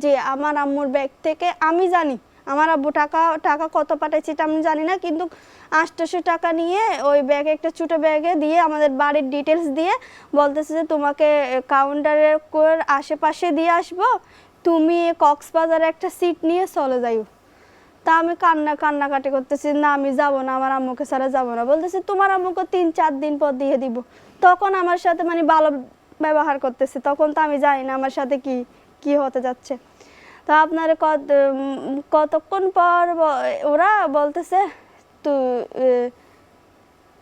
জি আমার আম্মুর ব্যাগ থেকে আমি জানি আমার আব্বু টাকা কত পাঠাইছে এটা আমি জানি না, কিন্তু 800 টাকা নিয়ে ওই ব্যাগে একটা ছোটো ব্যাগে দিয়ে আমাদের বাড়ির ডিটেলস দিয়ে বলতেছে যে তোমাকে কাউন্টারের আশেপাশে দিয়ে আসবো, তুমি কক্সবাজারে একটা সিট নিয়ে চলে যাইও। তা আমি কান্নাকাটি করতেছি, না আমি যাব না, আমার আম্মুকে ছাড়া যাব না। বলতেছে তোমার আম্মুকে 3-4 দিন পর দিয়ে দিব। তখন আমার সাথে মানে ভালো ব্যবহার করতেছে, তখন তো আমি জানি না আমার সাথে কি হতে যাচ্ছে। তা আপনার কতক্ষণ পর ওরা বলতেছে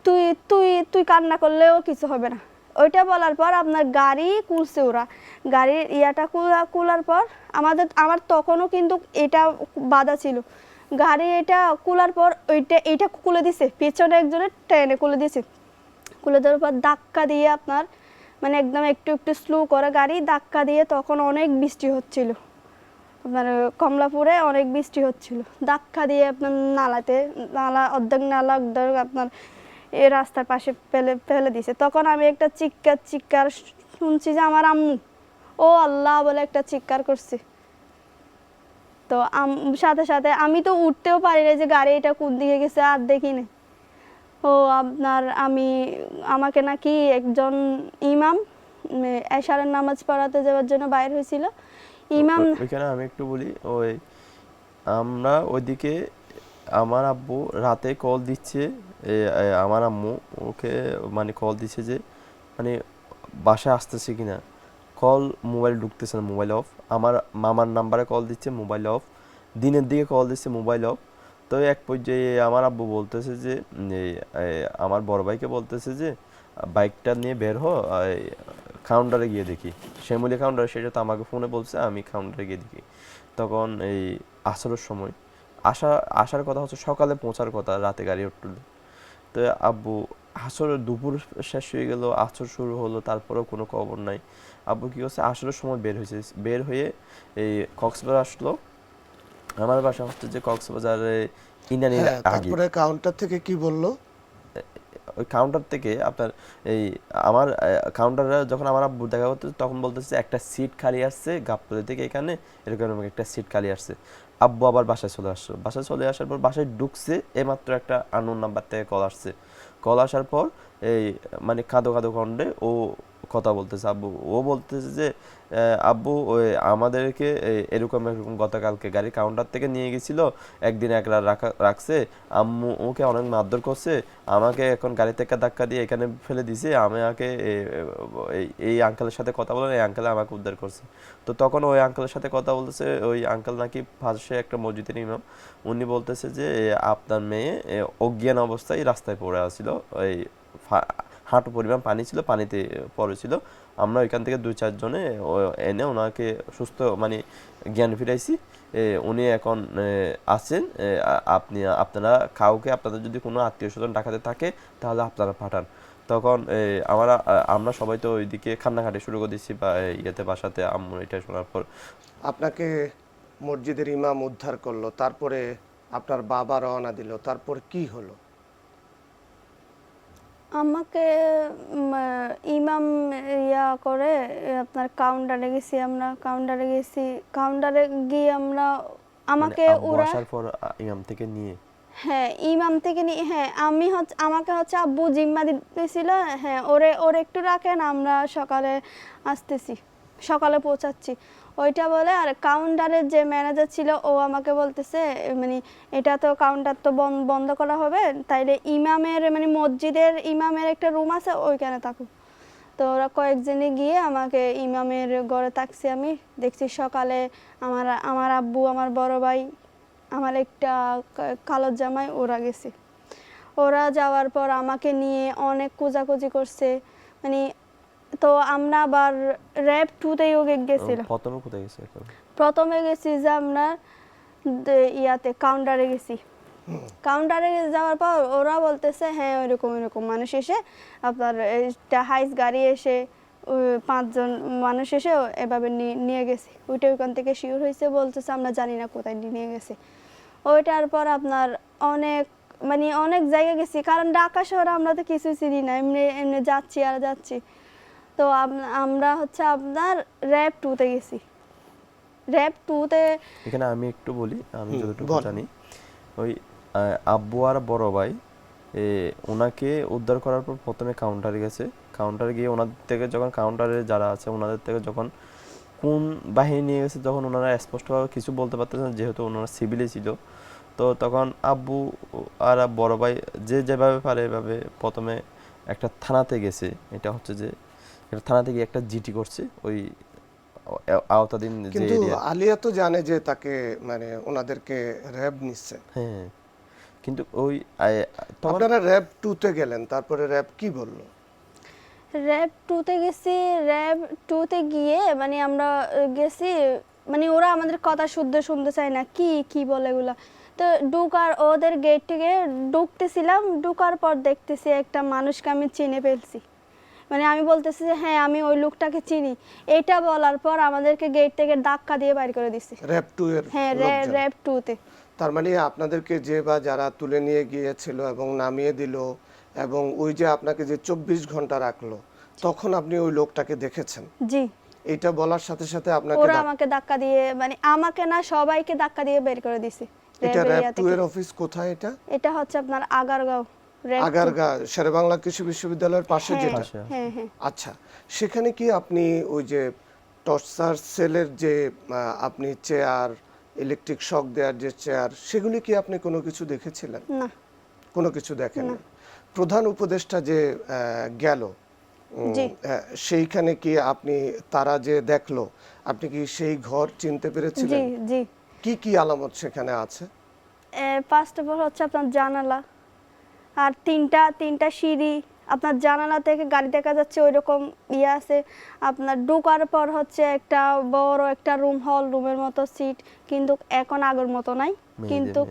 তুই তুই তুই কান্না করলেও কিছু হবে না। ওইটা বলার পর আপনার গাড়ি খুলছে, ওরা গাড়ির ইয়াটা খোলার পর আমার তখনও কিন্তু এটা বাধা ছিল। গাড়ি এটা খোলার পর এইটা খুলে দিছে, পেছনে একজনের ট্রেনে খুলে দিছে। খুলে দেওয়ার পর ধাক্কা দিয়ে আপনার মানে একদম একটু স্লো করে গাড়ি ধাক্কা দিয়ে, তখন অনেক বৃষ্টি হচ্ছিল, আপনার কমলাপুরে অনেক বৃষ্টি হচ্ছিল। ধাক্কা দিয়ে আপনার নালা অর্ধেক আপনার এই রাস্তার পাশে ফেলে দিছে। তখন আমি একটা চিৎকার শুনছি যে আমার আম্মু, ও আল্লাহ বলে একটা চিৎকার করছি। তো সাথে সাথে আমি তো উঠতেও পারি না যে গাড়ি এটা কোন দিকে গেছে আর দেখি না। ও আপনার আমাকে নাকি একজন ইমাম এশারের নামাজ পড়াতে যাওয়ার জন্য বাইরে হয়েছিল। ইমাম ওইখানে আমি একটু বলি, ওই আমরা ওইদিকে আমার আব্বু রাতে কল দিচ্ছে, আমার আম্মু ওকে মানে কল দিচ্ছে যে মানে বাসায় আসতেছে কিনা, কল মোবাইল ঢুকতেছে না, মোবাইল অফ। আমার মামার নাম্বারে কল দিচ্ছে, মোবাইল অফ। দিনের দিকে কল দিচ্ছে, মোবাইল অফ। তো এক পর্যায়ে আমার আব্বু বলতেছে যে আমার বড় ভাইকে বলতেছে যে বাইকটা নিয়ে বের হ, কাউন্টারে গিয়ে দেখি, শ্যামলী কাউন্টারে, সেটা তো আমাকে ফোনে বলছে, আমি কাউন্টারে গিয়ে দেখি। তখন এই আসরের সময় আসার কথা হচ্ছে, সকালে পৌঁছার কথা, রাতে গাড়ি উঠল। তো আব্বু আসরের দুপুর শেষ হয়ে গেল, আসর শুরু হলো, তারপরেও কোনো খবর নাই। আব্বু কি করছে, আসরের সময় বের হয়ে এই কক্সবাজার আসলো। আমার বাসা হচ্ছে যে কক্সবাজারে ইনানির আগে। তারপরে কাউন্টার থেকে কি বললো? ওই কাউন্টার থেকে আপনার এই আমার কাউন্টারে যখন আমার আব্বু দেখা করতে, তখন বলতেছে একটা সিট খালি আসছে গাবতলী থেকে এখানে, এরকম একটা সিট খালি আসছে। আব্বু আবার বাসায় চলে আসলো। বাসায় চলে আসার পর বাসায় ঢুকছে, এইমাত্র একটা আননোন নাম্বার থেকে কল আসছে। কল আসার পর এই মানে কাঁদো কণ্ডে ও কথা বলতেছে আব্বু। ও বলতেছে যে আব্বু ওই আমাদেরকে এরকম এরকম গতকালকে গাড়ি কাউন্টার থেকে নিয়ে গেছিল, একদিন একলা রাখছে, আম্মু ওকে অনেক মারধর করছে, আমাকে এখন গাড়ি থেকে ধাক্কা দিয়ে এখানে ফেলে দিছে, আমাকে এই আঙ্কেলের সাথে কথা বলেন, এই আঙ্কেল আমাকে উদ্ধার করছে। তো তখন ওই আঙ্কেলের সাথে কথা বলতেছে, ওই আঙ্কেল নাকি পাশে একটা মসজিদের ইমাম, উনি বলতেছে যে আপনার মেয়ে অজ্ঞান অবস্থায় রাস্তায় পড়ে আছিল, ওই হাঁটু পরিমাণ পানি ছিল, পানিতে পড়েছিল, আমরা ওইখান থেকে 2-4 জনে এনে ওনাকে সুস্থ মানে জ্ঞান ফিরাইছি, উনি এখন আছেন, আপনারা কাউকে আপনাদের যদি কোনো আত্মীয় স্বজন ঢাকাতে থাকে তাহলে আপনারা পাঠান। তখন আমরা সবাই তো ওইদিকে কান্নাকাটি শুরু করে দিচ্ছি বা ইয়েতে বাসাতে, আম্মু এটা শোনার পর। আপনাকে মসজিদের ইমাম উদ্ধার করলো, তারপরে আপনার বাবা রওনা দিল, তারপর কি হলো? আমাকে ইমাম করে আপনার কাউন্টারে গেছি, আমরা কাউন্টারে গিয়ে আমরা আমাকে মানে আব্বু ওরা আসার পর ইমাম থেকে নিয়ে হ্যাঁ ইমাম থেকে নিয়ে, হ্যাঁ আমাকে হচ্ছে আব্বু জিম্মা দিতেছিল, হ্যাঁ ওরে একটু রাখেন, আমরা সকালে আসতেছি, সকালে পৌঁছাচ্ছি ওইটা বলে। আর কাউন্টারের যে ম্যানেজার ছিল ও আমাকে বলতেছে মানে এটা তো কাউন্টার তো বন্ধ করা হবে, তাইলে ইমামের মানে মসজিদের ইমামের একটা রুম আছে ওইখানে থাকুক। তো ওরা কয়েকজনে গিয়ে আমাকে ইমামের ঘরে থাকছি, আমি দেখছি সকালে আমার আব্বু, আমার বড় ভাই, আমার একটা কালো জামাই, ওরা গেছে। ওরা যাওয়ার পর আমাকে নিয়ে অনেক খোঁজাখুঁজি করছে, মানে তো আমরা আবার র্যাব 2-তেও গেছিলাম। প্রথমে কোথায় গেছে এখন? প্রথমে গেছি যে আমরা ইয়াতে কাউন্টারে গেছি। কাউন্টারে যাওয়ার পর ওরা বলতেছে হ্যাঁ ওইরকম মানুষ এসে আপনার হাইস গাড়ি এসে 5 জন মানুষ এসে এভাবে নিয়ে গেছে। ওইটা ওইখান থেকে শিওর হয়েছে, বলতেছে আমরা জানি না কোথায় নিয়ে গেছে। ওইটার পর আপনার অনেক জায়গায় গেছি, কারণ ঢাকা শহরে আমরা তো কিছু চিনি না, এমনি যাচ্ছি। তো আমরা হচ্ছে আপনার র্যাব 2-তে গেছি। র্যাব 2-তে এখানে আমি একটু বলি, আমি যতটুকু জানি, ওই আব্বু আর বড় ভাই ওনাকে উদ্ধার করার পর প্রথমে কাউন্টারে গেছে। কাউন্টারে গিয়ে ওনাদের থেকে যখন কাউন্টারে যারা আছে ওনাদের থেকে যখন কোন বাহিনী নিয়ে গেছে, তখন ওনারা স্পষ্টভাবে কিছু বলতে পারতেছেন না, যেহেতু ওনারা সিভিলে ছিল। তো তখন আব্বু আর বড় ভাই যেভাবে পারে এভাবে প্রথমে একটা থানাতে গেছে, এটা হচ্ছে যে একটা থানাতে গিয়ে একটা জিটি করছে ওই আওতাধীন যে কিন্তু এরিয়া। আলিয়া তো জানে যে তাকে মানে ওনাদেরকে র্যাব নিচ্ছে। হ্যাঁ, কিন্তু ওই আপনারা র্যাব 2-তে গেলেন, তারপরে র্যাব কি বললো? র্যাব 2-তে গেছি। র্যাব 2-তে গিয়ে মানে আমরা গেছি, মানে ওরা আমাদের কথা শুনতে চায় না, কি বলে এগুলা। তো ওদের গেট থেকে ঢুকতেছিলাম, ঢুকার পর দেখতেছি একটা মানুষকে আমি চিনে ফেলছি। মানে আমি বলতেছি যে হ্যাঁ আমি ওই লোকটাকে চিনি, এটা বলার পর আমাদেরকে গেট থেকে ধাক্কা দিয়ে বাইর করে দিছে র্যাব 2 এর হ্যাঁ লোকজন? র্যাব 2-তে। তার মানে আপনাদেরকে যে বা যারা তুলে নিয়ে গিয়েছিল এবং নামিয়ে দিল, এবং ওই যে আপনাকে যে 24 ঘন্টা রাখলো, তখন আপনি ওই লোকটাকে দেখেছেন? জি। এটা বলার সাথে সাথে আপনাকে ওরা আমাকে ধাক্কা দিয়ে, মানে আমাকে না সবাইকে ধাক্কা দিয়ে বের করে দিছে। এটা র্যাব 2 এর অফিস কোথায়? এটা হচ্ছে আপনার আগারগাঁও। আগারগাঁও শেরেবাংলা কৃষি বিশ্ববিদ্যালয়ের পাশে যেটা? হ্যাঁ। আচ্ছা, সেখানে কি আপনি ওই যে টর্চার সেলের যে আপনি চেয়ার, ইলেকট্রিক শক দেওয়ার যে চেয়ার, সেগুলি কি আপনি কোনো কিছু দেখেছিলেন? না। কোনো কিছু দেখেন না? প্রধান উপদেষ্টা যে গেল সেইখানে কি আপনি, তারা যে দেখলো, আপনি কি সেই ঘর চিনতে পেরেছিলেন? জি। কি আলামত সেখানে আছে? ফার্স্ট অফ অল হচ্ছে আপনার জানালা, আর তিনটা সিঁড়ি, আপনার জানালা থেকে গাড়ি দেখা যাচ্ছে ওইরকম আছে। আপনার ঢোকার পর হচ্ছে একটা বড় একটা হল রুমের মতো সিট, কিন্তু এখন আগের মতো নাই, কিন্তু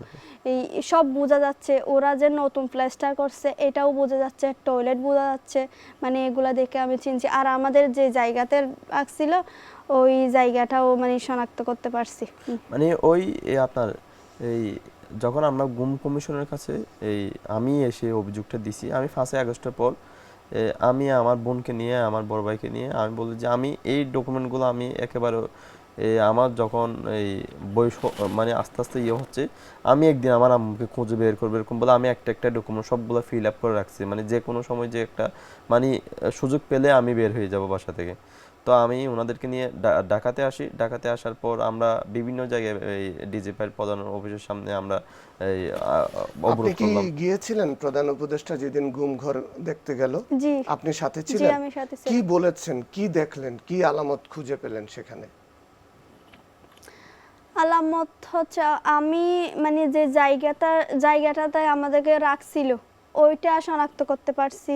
এই সব বোঝা যাচ্ছে। ওরা যে নতুন প্লাস্টার করছে এটাও বোঝা যাচ্ছে, টয়লেট বোঝা যাচ্ছে, মানে এগুলা দেখে আমি চিনছি। আর আমাদের যে জায়গাতে রাখছিল ওই জায়গাটাও মানে শনাক্ত করতে পারছি। মানে ওই আপনার এই যখন আমরা গুম কমিশনের কাছে আমি এসে অভিযোগটা দিছি, আমি 5 আগস্টের পর আমি আমার বোনকে নিয়ে, আমার বড় ভাইকে নিয়ে আমি বলি যে আমি এই ডকুমেন্টগুলো আমি একেবারে আমার যখন এই বয়স মানে আস্তে আস্তে ইয়ে হচ্ছে, আমি একদিন আমার আম্মুকে খুঁজে বের করবো এরকম বলে আমি একটা একটা ডকুমেন্ট সবগুলো ফিল আপ করে রাখছি, মানে যে কোনো সময় যে একটা মানে সুযোগ পেলে আমি বের হয়ে যাব বাসা থেকে। তো আমি ওনাদেরকে নিয়ে ঢাকাতে আসি। ঢাকাতে আসার পর আমরা বিভিন্ন জায়গায় এই ডিজিপির প্রধান অফিসের সামনে আমরা এই আপনি অবরোধ কি করলাম। গিয়েছিলেন প্রধান উপদেষ্টা যেদিন গুম ঘর দেখতে গেল? জি আপনি সাথে জি ছিলেন? আমি সাথে কি ছিলাম। বলেছেন, কি দেখলেন, কি আলামত খুঁজে পেলেন সেখানে? আলামত হচ্ছে আমি মানে যে জায়গাটাতে আমাদেরকে রাখছিল ওইটা শনাক্ত করতে পারছি।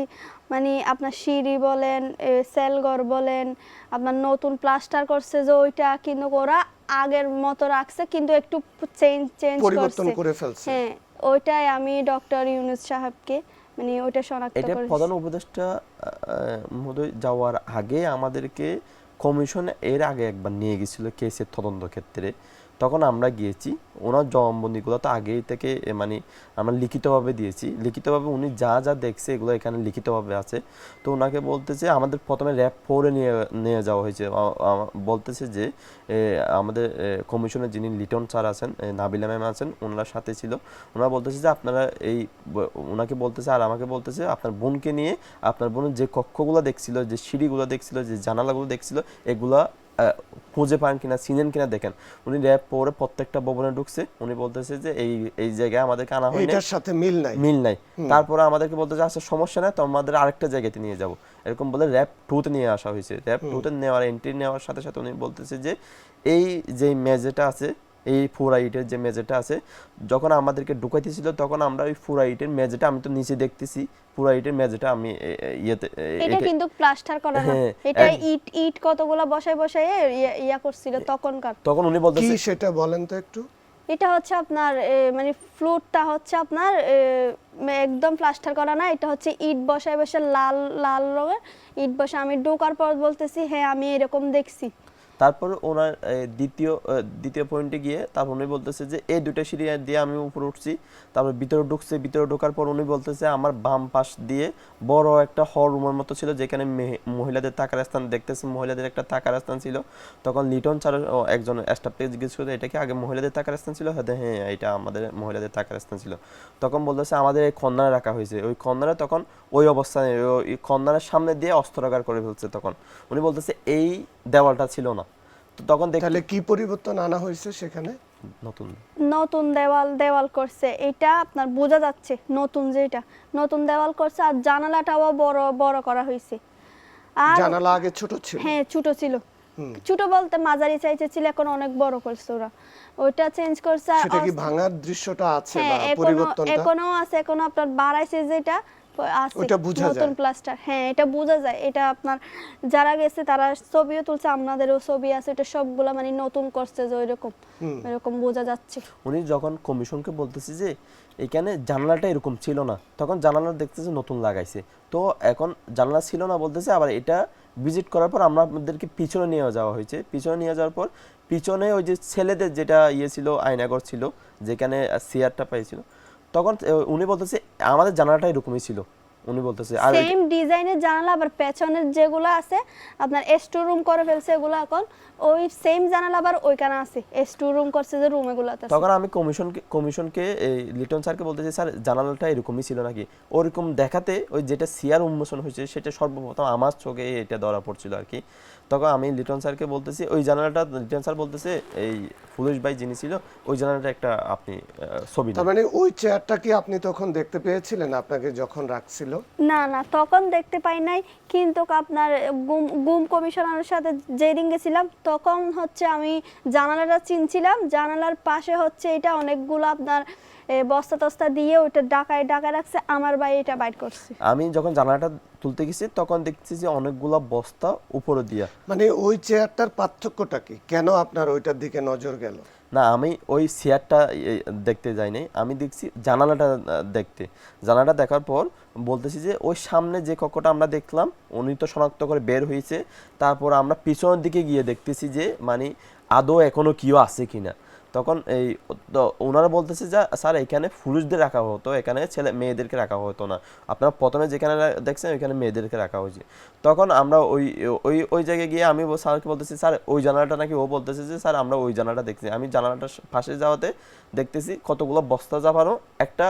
মানে আপনার সিঁড়ি বলেন, সেলঘর বলেন, আপনার নতুন প্লাস্টার করছে যে ওইটা কিন্তু ওরা আগের মতো রাখছে কিন্তু একটু চেঞ্জ পরিবর্তন করছে। করে ফেলছে। হ্যাঁ, ওইটাই আমি ডক্টর ইউনূস সাহেবকে মানে ওইটা শনাক্ত এটা করেছি। প্রধান উপদেষ্টা মহোদয় যাওয়ার আগে আমাদেরকে কমিশন এর আগে একবার নিয়ে গেছিল কেসের তদন্ত ক্ষেত্রে, তখন আমরা গিয়েছি। ওনার জবানবন্দিগুলো তো আগেই থেকে মানে আমরা লিখিতভাবে দিয়েছি। লিখিতভাবে উনি যা যা দেখছে এগুলো এখানে লিখিতভাবে আছে। তো ওনাকে বলতেছে আমাদের প্রথমে র্যাব 4-এ নিয়ে যাওয়া হয়েছে। বলতেছে যে আমাদের কমিশনের যিনি লিটন স্যার আছেন, নাবিলা ম্যাম আছেন, ওনার সাথে ছিল। ওনারা বলতেছে যে আপনারা এই ওনাকে বলতেছে আর আমাকে বলতেছে আপনার বোনকে নিয়ে আপনার বোনের যে কক্ষগুলো দেখছিল, যে সিঁড়িগুলো দেখছিল, যে জানালাগুলো দেখছিল এগুলা খুঁজে পান কিনা, চিনেন কিনা দেখেন। উনি র্যাব পরে প্রত্যেকটা ভবনে ঢুকছে। উনি বলতেছে যে এই এই জায়গায় আমাদেরকে আনা হয়নি, এটার সাথে মিল নাই। মিল নাই। তারপরে আমাদেরকে বলতেছে আচ্ছা সমস্যা নাই, তোমাদের আরেকটা জায়গাতে নিয়ে যাব, এরকম বলে র্যাব 2-তে নিয়ে আসা হয়েছে। র্যাব 2-তে নেওয়ার এন্ট্রি নেওয়ার সাথে সাথে উনি বলতেছে যে এই যে মেজেটা আছে, এই 4-8-এর যে মেজেটা আছে, যখন আমাদেরকে ঢুকাইতেছিল তখন আমরা ওই 4-8-এর মেজেটা আমি তো নিচে দেখতেছি, 4-8-এর মেজেটা আমি ইয়েতে এটা কিন্তু প্লাস্টার করা না, হ্যাঁ, এটা ইট কতগুলা বসায় বসায় ইয়া করছিল তখনকার। তখন উনি কি বলতেছে সেটা বলেন তো একটু। এটা হচ্ছে আপনার মানে ফ্লোরটা হচ্ছে আপনার একদম প্লাস্টার করা না, এটা হচ্ছে ইট বসায় বসায় লাল লাল রঙের ইট বসে। আমি ঢোকার পর বলতেছি হ্যাঁ আমি এরকম দেখছি। তারপর ওনার দ্বিতীয় পয়েন্টে গিয়ে তারপর উনি বলতেছে যে এই দুটো সিঁড়ি দিয়ে আমি উপরে উঠছি। তারপর ভিতরে ঢুকছে, ভিতরে ঢোকার পর উনি বলতেছে আমার বাম পাশ দিয়ে বড় একটা হল রুমের মতো ছিল যেখানে মহিলাদের থাকার স্থান দেখতেছে, মহিলাদের একটা থাকার স্থান ছিল। তখন লিটন স্যার একজন স্টাফকে জিজ্ঞেস করতে এটা কি আগে মহিলাদের থাকার স্থান ছিল? হ্যাঁ এটা আমাদের মহিলাদের থাকার স্থান ছিল। তখন বলতেছে আমাদের এই কর্নারে রাখা হয়েছে। ওই কর্নারে তখন ওই অবস্থানে ওই কর্নারের সামনে দিয়ে অস্ত্রাগার করে ফেলছে। তখন উনি বলতেছে এই দেওয়ালটা ছিল না। তো তখন তাহলে কি পরিবর্তন আনা হয়েছে সেখানে? নতুন নতুন দেওয়াল করছে, এটা আপনার বোঝা যাচ্ছে নতুন, যেটা নতুন দেওয়াল করছে। আর জানালাটাও বড় বড় করা হয়েছে। আর জানালা আগে ছোট ছিল। হ্যাঁ ছোট ছিল, ছোট বলতে মাঝারি সাইজের ছিল, এখন অনেক বড় করছে ওরা, ওইটা চেঞ্জ করছে। সেটা কি ভাঙার দৃশ্যটা আছে বা হ্যাঁ পরিবর্তনটা? এখনো আছে, এখনো আপনার বাড়াইছে যেটা আছে ওটা বোঝা নতুন যায়। প্লাস্টার। হ্যাঁ এটা বোঝা যায়, এটা আপনার যারা গেছে তারা ছবিও তুলছে, আপনাদেরও ছবি আছে, এটা সবগুলা মানে নতুন করছে যে ওইরকম এরকম বোঝা যাচ্ছে। উনি যখন কমিশনকে বলতেছে যে এখানে জানালাটা এরকম ছিল না, তখন জানালা দেখতেছে নতুন লাগাইছে। তো এখন জানালা ছিল না বলতেছে, আবার এটা ভিজিট করার পর আমাদেরকে পিছনে নিয়ে যাওয়া হয়েছে। পিছনে নিয়ে যাওয়ার পর পিছনে ওই যে ছেলেদের যেটা ইয়ে ছিল, আয়নাঘর ছিল যেখানে চেয়ারটা পাইছিল, তখন উনি বলতেছে আমাদের জানালাটা এরকমই ছিল। উনি বলতেছে আর সেম ডিজাইনের জানালা, আবার পেছনের যেগুলো আছে আপনার স্টোর রুম করে ফেলছে, এগুলো এখন ওই সেম জানালা আবার ওইখানে আছে, স্টোর রুম করছে যে রুম এগুলোতে আছে। তখন আমি কমিশনকে এই লিটন স্যারকে বলতেছি স্যার জানালাটা এরকমই ছিল নাকি? ওরকম দেখাতে ওই যেটা সিআর উন্মোচন হয়েছে সেটা সর্বপ্রথম আমার চোখে এটা ধরা পড়ছিল আর কি। তখন আমি লিটন স্যারকে বলতেছি ওই জানালাটা, লিটন স্যার বলতেছে এই ফুলুস ভাই যিনি ছিল ওই জানালাটা একটা আপনি ছবি তার মানে ওই চেয়ারটা কি আপনি তখন দেখতে পেয়েছিলেন আপনাকে যখন রাখছিল? না না তখন দেখতে পাই নাই, কিন্তু আপনার গুম কমিশনারের সাথে যেদিন গেছিলাম তখন হচ্ছে আমি জানালাটা চিনছিলাম। জানালার পাশে হচ্ছে এটা অনেকগুলো আপনার বস্তা টস্তা দিয়ে ওইটা ডাকায় রাখছে, আমার ভাই এটা বাইর করছে। আমি যখন জানালাটা তুলতে গেছি তখন দেখছি যে অনেকগুলা বস্তা উপরে দিয়া। মানে ওই চেয়ারটার পার্থক্যটা কি, কেন আপনার ওইটার দিকে নজর গেল? না আমি ওই চেয়ারটা দেখতে যাইনি, আমি দেখছি জানালাটা দেখতে। জানালাটা দেখার পর বলতেছি যে ওই সামনে যে কক্ষটা আমরা দেখলাম উনি তো শনাক্ত করে বের হয়েছে। তারপর আমরা পিছনের দিকে গিয়ে দেখতেছি যে মানে আদৌ এখনো কেউ আছে কিনা। তখন এই তো ওনারা বলতেছে যে স্যার এখানে পুরুষদের রাখা হতো, এখানে ছেলে মেয়েদেরকে রাখা হতো না, আপনারা প্রথমে যেখানে দেখছেন ওইখানে মেয়েদেরকে রাখা হয়েছে। তখন আমরা ওই ওই ওই জায়গায় গিয়ে আমি স্যারকে বলতেছি স্যার ওই জানালাটা নাকি, ও বলতেছে যে স্যার আমরা ওই জানালাটা দেখছি। আমি জানালাটার পাশে যাওয়াতে দেখতেছি কতগুলো বস্তা চাপানো একটা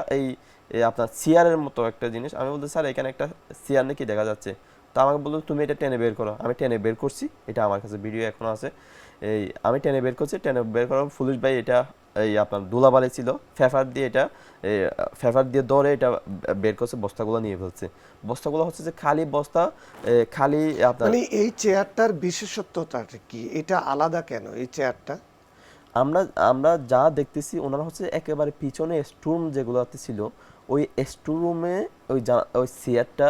আপনার চেয়ারের মতো একটা জিনিস। আমি বলতে স্যার এখানে একটা চেয়ার নাকি দেখা যাচ্ছে। তো আমাকে বললো তুমি এটা টেনে বের করো। আমি টেনে বের করছি, এটা আমার কাছে ভিডিও এখনো আছে। আমি টেনে বের করছি, টেনে বের করার পুলিশ ভাই এটা আপনার ধুলাবালি ছিল, ফেফার দিয়ে এটা ফেফার দিয়ে দৌড়ে এটা বের করছে, বস্তাগুলো নিয়ে ফেলছে। বস্তাগুলো হচ্ছে যে খালি বস্তা, খালি আপনার মানে এই চেয়ারটার বিশেষত্বটা কি, এটা আলাদা কেন এই চেয়ারটা? আমরা আমরা যা দেখতেছি ওনারা হচ্ছে একেবারে পিছনে স্টোরুম যেগুলোতে ছিল, ওই স্টোরুমে ওই চেয়ারটা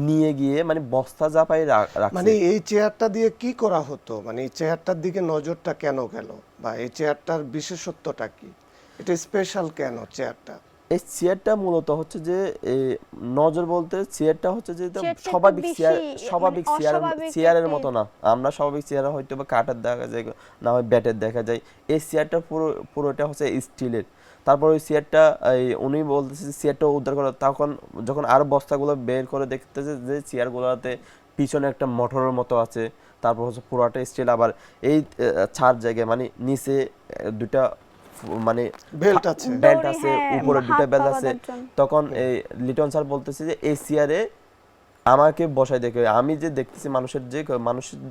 নিয়ে গিয়ে মানে বস্তা চাপাই রাখছে। মানে এই চেয়ারটা দিয়ে কি করা হতো, মানে এই চেয়ারটার দিকে নজরটা কেন গেল, বা এই চেয়ারটার বিশেষত্বটা কি, এটা স্পেশাল কেন চেয়ারটা? এই চেয়ারটা মূলত হচ্ছে যে নজর বলতে চেয়ারটা হচ্ছে যে এটা চেয়ারটা একটু স্বাভাবিক চেয়ার, বেশি, স্বাভাবিক মানে চেয়ারের অস্বাভাবিক চেয়ারের টাইপের। মতো না। আমরা স্বাভাবিক চেয়ার হয়তো বা কাঠের দেখা যায়, না হয় ব্যাটের দেখা যায়। এই চেয়ারটা পুরোটা হচ্ছে স্টিলের। তারপর ওই চেয়ারটা উনি বলতেছে যে চেয়ারটা উদ্ধার করা, তখন যখন আরো বস্তাগুলো বের করে দেখতেছে যে চেয়ারগুলোতে পিছনে একটা মোটরের মতো আছে, তারপর হচ্ছে পুরোটা স্টিল। আবার এই ছাড় জায়গায় মানে নিচে দুইটা মানে বেল্ট আছে। বেল্ট দড়ি, আছে, হ্যাঁ, উপরে হাত দুটো পা বেল্ট আছে। বাঁধার জন্য। তখন এই লিটন স্যার বলতেছে যে এই চেয়ারে আমাকে বসাই দেখে, আমি যে দেখতেছি মানুষের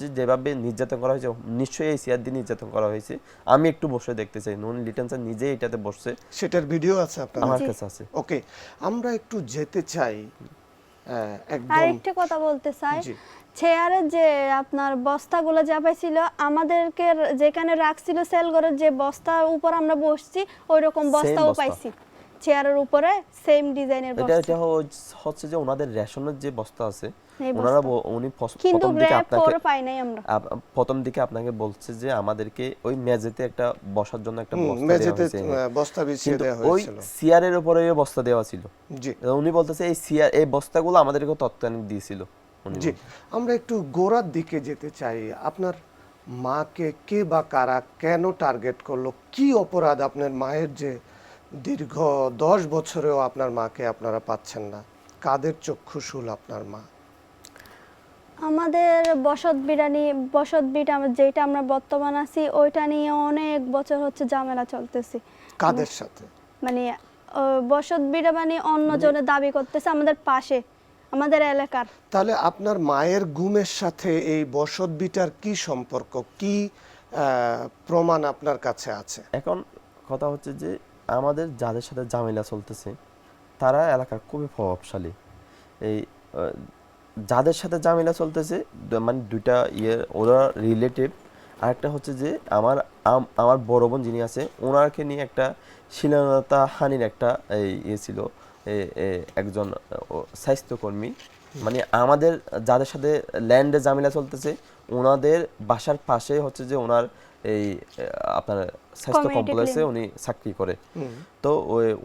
যে যেভাবে নির্যাতন করা হয়েছে, নিশ্চয়ই এই চেয়ার দিয়ে নির্যাতন করা হয়েছে, আমি একটু বসে দেখতে চাই। নুন লিটন স্যার নিজেই এটাতে বসছে, সেটার ভিডিও আছে আপনার? আমার জি। কাছে আছে। ওকে, আমরা একটু যেতে চাই আর একদম। একটা কথা বলতে চাই, জি। চেয়ারের যে আপনার বস্তাগুলো চাপাইছিল, আমাদেরকে যেখানে রাখছিল সেল ঘরের যে বস্তার উপর আমরা বসছি, ওই রকম বস্তাও বস্তা। পাইছি চেয়ারের উপরে, সেম ডিজাইনের এটা বস্তা। এটা হচ্ছে যে ওনাদের রেশনের যে বস্তা আছে, এই ওনারা বস্তা। উনি কিন্তু প্রথম দিকে র্যাপ আপনাকে পরে পাই নাই আমরা। প্রথম দিকে আপনাকে বলছে যে আমাদেরকে ওই মেঝেতে একটা বসার জন্য একটা বস্তা দেওয়া মেঝেতে হয়েছে, বস্তা বিছিয়ে কিন্তু দেওয়া ওই হয়েছিল। চেয়ারের উপরে ওই বস্তা দেওয়া ছিল। জি উনি বলতেছে এই বস্তাগুলো আমাদেরকে তৎকালীন দিয়েছিল উনি জি। আমরা একটু গোড়ার দিকে যেতে চাই। আপনার মাকে কে বা কারা কেন টার্গেট করলো, কি অপরাধ আপনার মায়ের যে দীর্ঘ 10 বছরেও আপনার মাকে আপনারা পাচ্ছেন না, কাদের চক্ষুশূল আপনার মা? আমাদের বসত বিটা যেটা আমরা বর্তমান আছি, ওইটা নিয়ে অনেক বছর হচ্ছে ঝামেলা চলতেছে। কাদের সাথে? মানে বসত বিটা মানে অন্যজনের দাবি করতেছে আমাদের পাশে, আমাদের এলাকার। তাহলে আপনার মায়ের গুমের সাথে এই বসত বিটার কি সম্পর্ক, কি প্রমাণ আপনার কাছে আছে? এখন কথা হচ্ছে যে আমাদের যাদের সাথে ঝামেলা চলতেছে তারা এলাকার খুবই প্রভাবশালী। এই যাদের সাথে ঝামেলা চলতেছে মানে দুইটা ওরা রিলেটিভ। আরেকটা হচ্ছে যে আমার বড় বোন যিনি আছে, ওনাকে নিয়ে একটা শ্লীলতা হানির একটা ছিল, একজন স্বাস্থ্যকর্মী। মানে আমাদের যাদের সাথে ল্যান্ডে ঝামেলা চলতেছে, ওনাদের বাসার পাশে হচ্ছে যে ওনার আপনার স্বাস্থ্য Community কমপ্লেক্সে clinic। উনি চাকরি করে। তো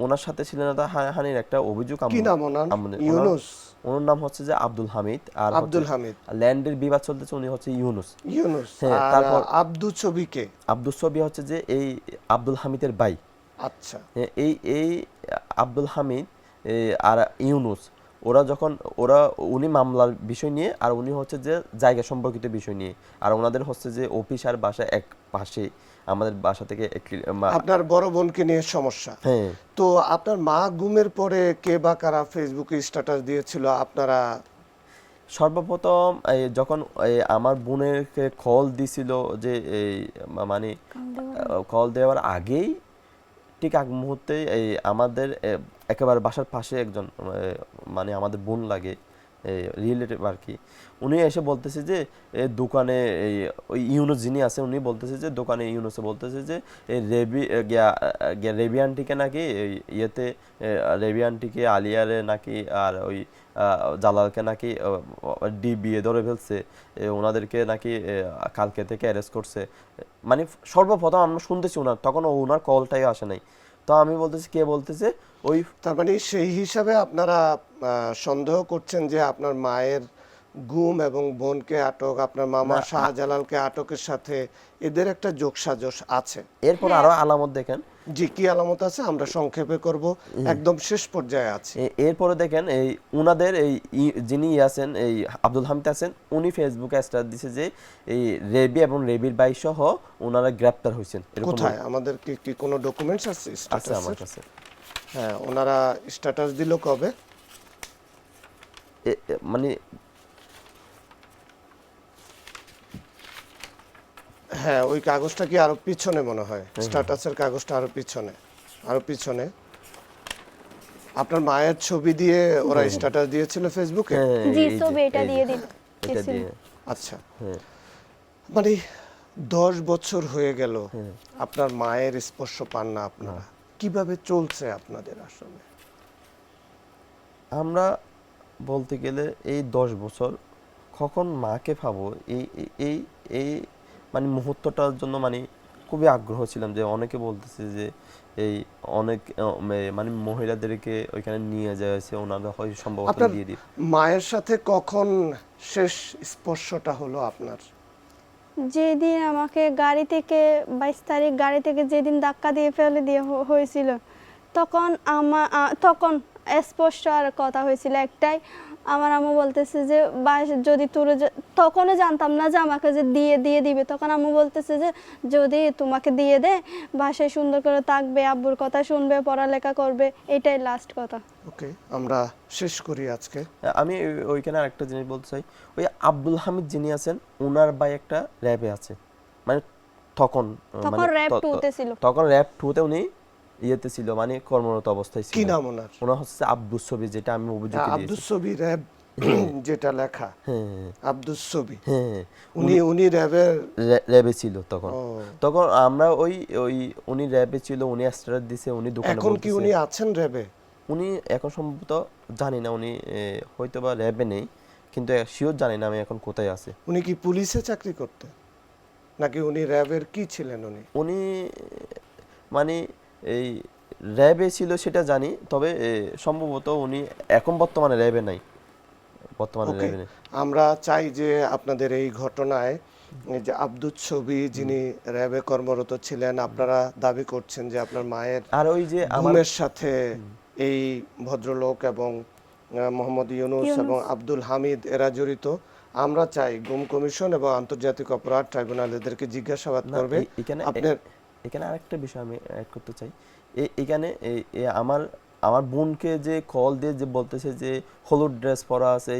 ওনার সাথে শ্লীলতা হানির একটা অভিযোগ কি নাম ওনার? ইউনুস? ওনার নাম হচ্ছে যে আব্দুল হামিদ। আর আব্দুল হামিদ। ল্যান্ডের বিবাদ চলতেছে, উনি হচ্ছে ইউনুস। ইউনুস। হ্যাঁ, আর তারপর আব্দুল ছবিকে? আব্দুল ছবি হচ্ছে যে এই আব্দুল হামিদের ভাই। আচ্ছা। এই আব্দুল হামিদ আর ইউনুস উনি মামলার বিষয় নিয়ে, আর উনি হচ্ছে যে জায়গা সম্পর্কিত বিষয় নিয়ে। আর ওনাদের হচ্ছে যে অফিস আর বাসা এক পাশে, আমাদের বাসা থেকে আপনার বড় বোনকে নিয়ে সমস্যা। হ্যাঁ। তো আপনার মা গুমের পরে কে বা কারা ফেসবুকে স্ট্যাটাস দিয়েছিল আপনারা? সর্বপ্রথম যখন আমার বোনেরকে কল দিছিল, যে মানে কল দেওয়ার আগেই ঠিক আগ মুহূর্তে আমাদের একেবারে বাসার পাশে একজন মানে আমাদের বোন লাগে, রিলেটিভ আর কি, উনি এসে বলতেছে যে দোকানে ওই ইউনুস যিনি আছে, উনি বলতেছে যে দোকানে ইউনুসে বলতেছে যে রেবি আন্টিকে নাকি ইয়েতে রেবি আন্টিকে, আলিয়ারে নাকি, আর ওই জালালকে নাকি ডিবিএ ধরে ফেলছে, ওনাদেরকে নাকি কালকে থেকে অ্যারেস্ট করছে। মানে সর্বপ্রথম আমরা শুনতেছি তখন ওনার কলটাই আসে নাই। তো আমি বলতেছি কে বলতেছে, ওই তার মানে সেই হিসাবে আপনারা সন্দেহ করছেন যে আপনার মায়ের গুম এবং বোনকে আটক, আপনার মামা না, শাহজালালকে আটকের সাথে এদের একটা যোগসাজশ আছে। এরপর আরো আলামত দেখেন, জি, কি আলামত আছে আমরা সংক্ষেপে করব, একদম শেষ পর্যায়ে আছে। এরপরে দেখেন এই উনাদের এই যিনি আছেন এই আব্দুল হামিদ আছেন, উনি ফেসবুকে স্ট্যাটাস দিছে যে এই রেবি এবং রেবির ভাই সহ ওনারা গ্রেপ্তার হয়েছেন। এরকম কোথায় আমাদের কি কোনো ডকুমেন্টস আছে আছে আমার স্ট্যাটাসের? কাছে। হ্যাঁ, ওনারা স্ট্যাটাস দিল কবে? মানে হ্যাঁ, ওই কাগজটা কি আরো পিছনে মনে হয়, স্ট্যাটাসের কাগজটা আরো পিছনে আপনার মায়ের ছবি দিয়ে ওরা স্ট্যাটাস দিয়েছিল ফেসবুকে। জি, এই যে, ছবি এটা এই যে, দিয়ে এটা দিয়ে আচ্ছা, হ্যাঁ। মানে 10 বছর হয়ে গেল আপনার মায়ের স্পর্শ পান না আপনারা, কিভাবে চলছে আপনাদের আসলে? আমরা বলতে গেলে এই 10 বছর কখন মাকে পাবো এই এই- এই এই মানে মুহূর্তটার জন্য মানে খুবই আগ্রহ ছিলাম। যে অনেকে বলতেছে যে এই অনেক মানে মহিলাদেরকে ওইখানে নিয়ে যাওয়া হয়েছে, ওনারা হয় সম্ভবত আপনার দিয়ে দিই। মায়ের সাথে কখন শেষ স্পর্শটা হলো আপনার? যেদিন আমাকে গাড়ি থেকে 22 তারিখ গাড়ি থেকে যেদিন ধাক্কা দিয়ে ফেলে দিয়ে হয়েছিল, তখন স্পষ্ট আর কথা হয়েছিল একটাই। আমার আম্মু বলতেছে যে যদি তোর তখনও জানতাম না যে আমাকে যে দিয়ে দিবে, তখন আম্মু বলতেছে যে যদি তোমাকে দিয়ে দে বাসায় সুন্দর করে থাকবে, আব্বুর কথা শুনবে, পড়ালেখা করবে, এটাই লাস্ট কথা। ওকে, আমরা শেষ করি আজকে। আমি ওইখানে আরেকটা জিনিস বলতে চাই, ওই আব্দুল হামিদ যিনি আছেন ওনার ভাই একটা র্যাবে আছে, মানে তখন র্যাব 2 তে ছিল। তখন র্যাব 2 তে উনি ইয়েতে ছিল, মানে কর্মরত অবস্থায় ছিল। কি নাম ওনার? ওনার হচ্ছে আব্দুস ছবি, যেটা আমি অভিযোগ দিয়েছি। আব্দুস ছবি র্যাব যেটা লেখা, হ্যাঁ আব্দুস ছবি, হ্যাঁ, উনি র্যাবের র্যাবে ছিল তখন। ও। তখন আমরা ওই ওই উনি র্যাবে ছিল, উনি স্ট্যাটাস দিছে, উনি দোকানে এখন কি বলতেছে। উনি আছেন র্যাবে? উনি এখন সম্ভবত জানি না, উনি হয়তো বা র্যাবে নেই, কিন্তু শিওর জানি না আমি এখন কোথায় আছে। উনি কি পুলিশে চাকরি করতেন নাকি উনি র্যাবের কি ছিলেন? উনি মানে এই র্যাবে ছিল সেটা জানি, তবে সম্ভবত উনি এখন বর্তমানে র্যাবে নাই, বর্তমানে ওকে, র্যাবে নেই। আমরা চাই যে আপনাদের এই ঘটনায় এই যে আব্দুস ছবি যিনি র্যাবে কর্মরত ছিলেন, আপনারা দাবি করছেন যে আপনার মায়ের আর ওই যে আমার গুমের সাথে এই ভদ্রলোক এবং মোহাম্মদ ইউনুস এবং আব্দুল হামিদ এরা জড়িত। আমরা চাই গুম কমিশন এবং আন্তর্জাতিক অপরাধ ট্রাইব্যুনাল এদেরকে জিজ্ঞাসাবাদ না, করবে। এখানে আপনার এখানে আরেকটা বিষয় আমি অ্যাড করতে চাই। এখানে আমার বোনকে যে কল দিয়ে যে বলতেছে যে হলুদ ড্রেস পরা আছে,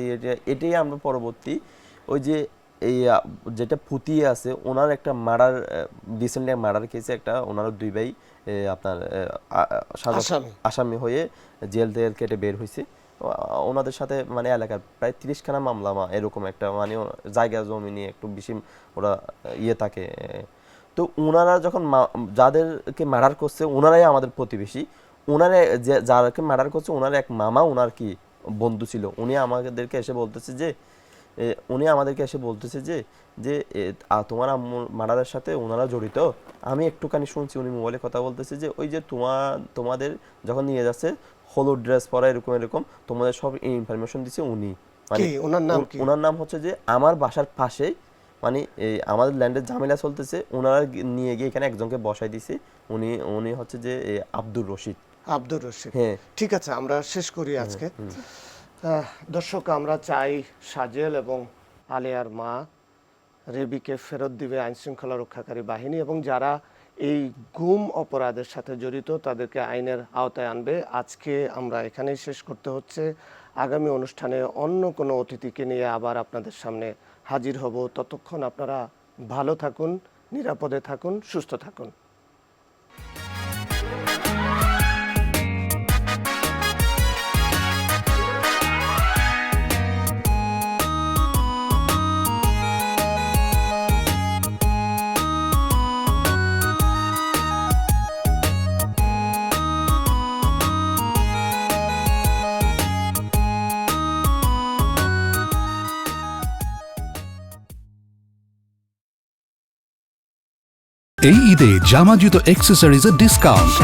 এটাই আমরা পরবর্তী ওই যে এই যেটা পুতিয়ে আছে ওনার একটা মার্ডার, রিসেন্টলি মার্ডার কেসে একটা ওনার 2 ভাই আপনার আসামি হয়ে জেল কেটে বের হয়েছে। ওনাদের সাথে মানে এলাকার প্রায় 30খানা মামলা এরকম একটা মানে জায়গা জমি নিয়ে একটু বেশি ওরা থাকে। তো ওনারা যখন যাদেরকে মার্ডার করছে ওনারাই আমাদের প্রতিবেশী, ওনারা যারাকে মার্ডার করছে ওনার এক মামা ওনার কি বন্ধু ছিল। উনি আমাদেরকে এসে বলতেছে যে তোমার আম্মুর মার্ডারের সাথে ওনারা জড়িত। আমি একটুখানি শুনছি, উনি মোবাইলে কথা বলতেছে যে ওই যে তোমাদের যখন নিয়ে যাচ্ছে হলুদ ড্রেস পরা এরকম তোমাদের সব ইনফরমেশন দিচ্ছে উনি। মানে ওনার নাম হচ্ছে যে আমার বাসার পাশে, মানে এই আমাদের ল্যান্ডের ঝামেলা চলতেছে, ওনারা নিয়ে গিয়ে এখানে একজনকে বসাই দিছে। উনি হচ্ছে যে আব্দুর রশিদ। হ্যাঁ, ঠিক আছে, আমরা শেষ করি আজকে। দর্শক, আমরা চাই সাজেল এবং আলিয়ার মা রেবিকে ফেরত দিবে আইন শৃঙ্খলা রক্ষাকারী বাহিনী, এবং যারা এই গুম অপরাধের সাথে জড়িত তাদেরকে আইনের আওতায় আনবে। আজকে আমরা এখানেই শেষ করতে হচ্ছে। আগামী অনুষ্ঠানে অন্য কোনো অতিথিকে নিয়ে আবার আপনাদের সামনে হাজির হব। ততক্ষণ আপনারা ভালো থাকুন, নিরাপদে থাকুন, সুস্থ থাকুন। এই ঈদে জামা জুতো অ্যাক্সেসরিজের ডিসকাউন্ট।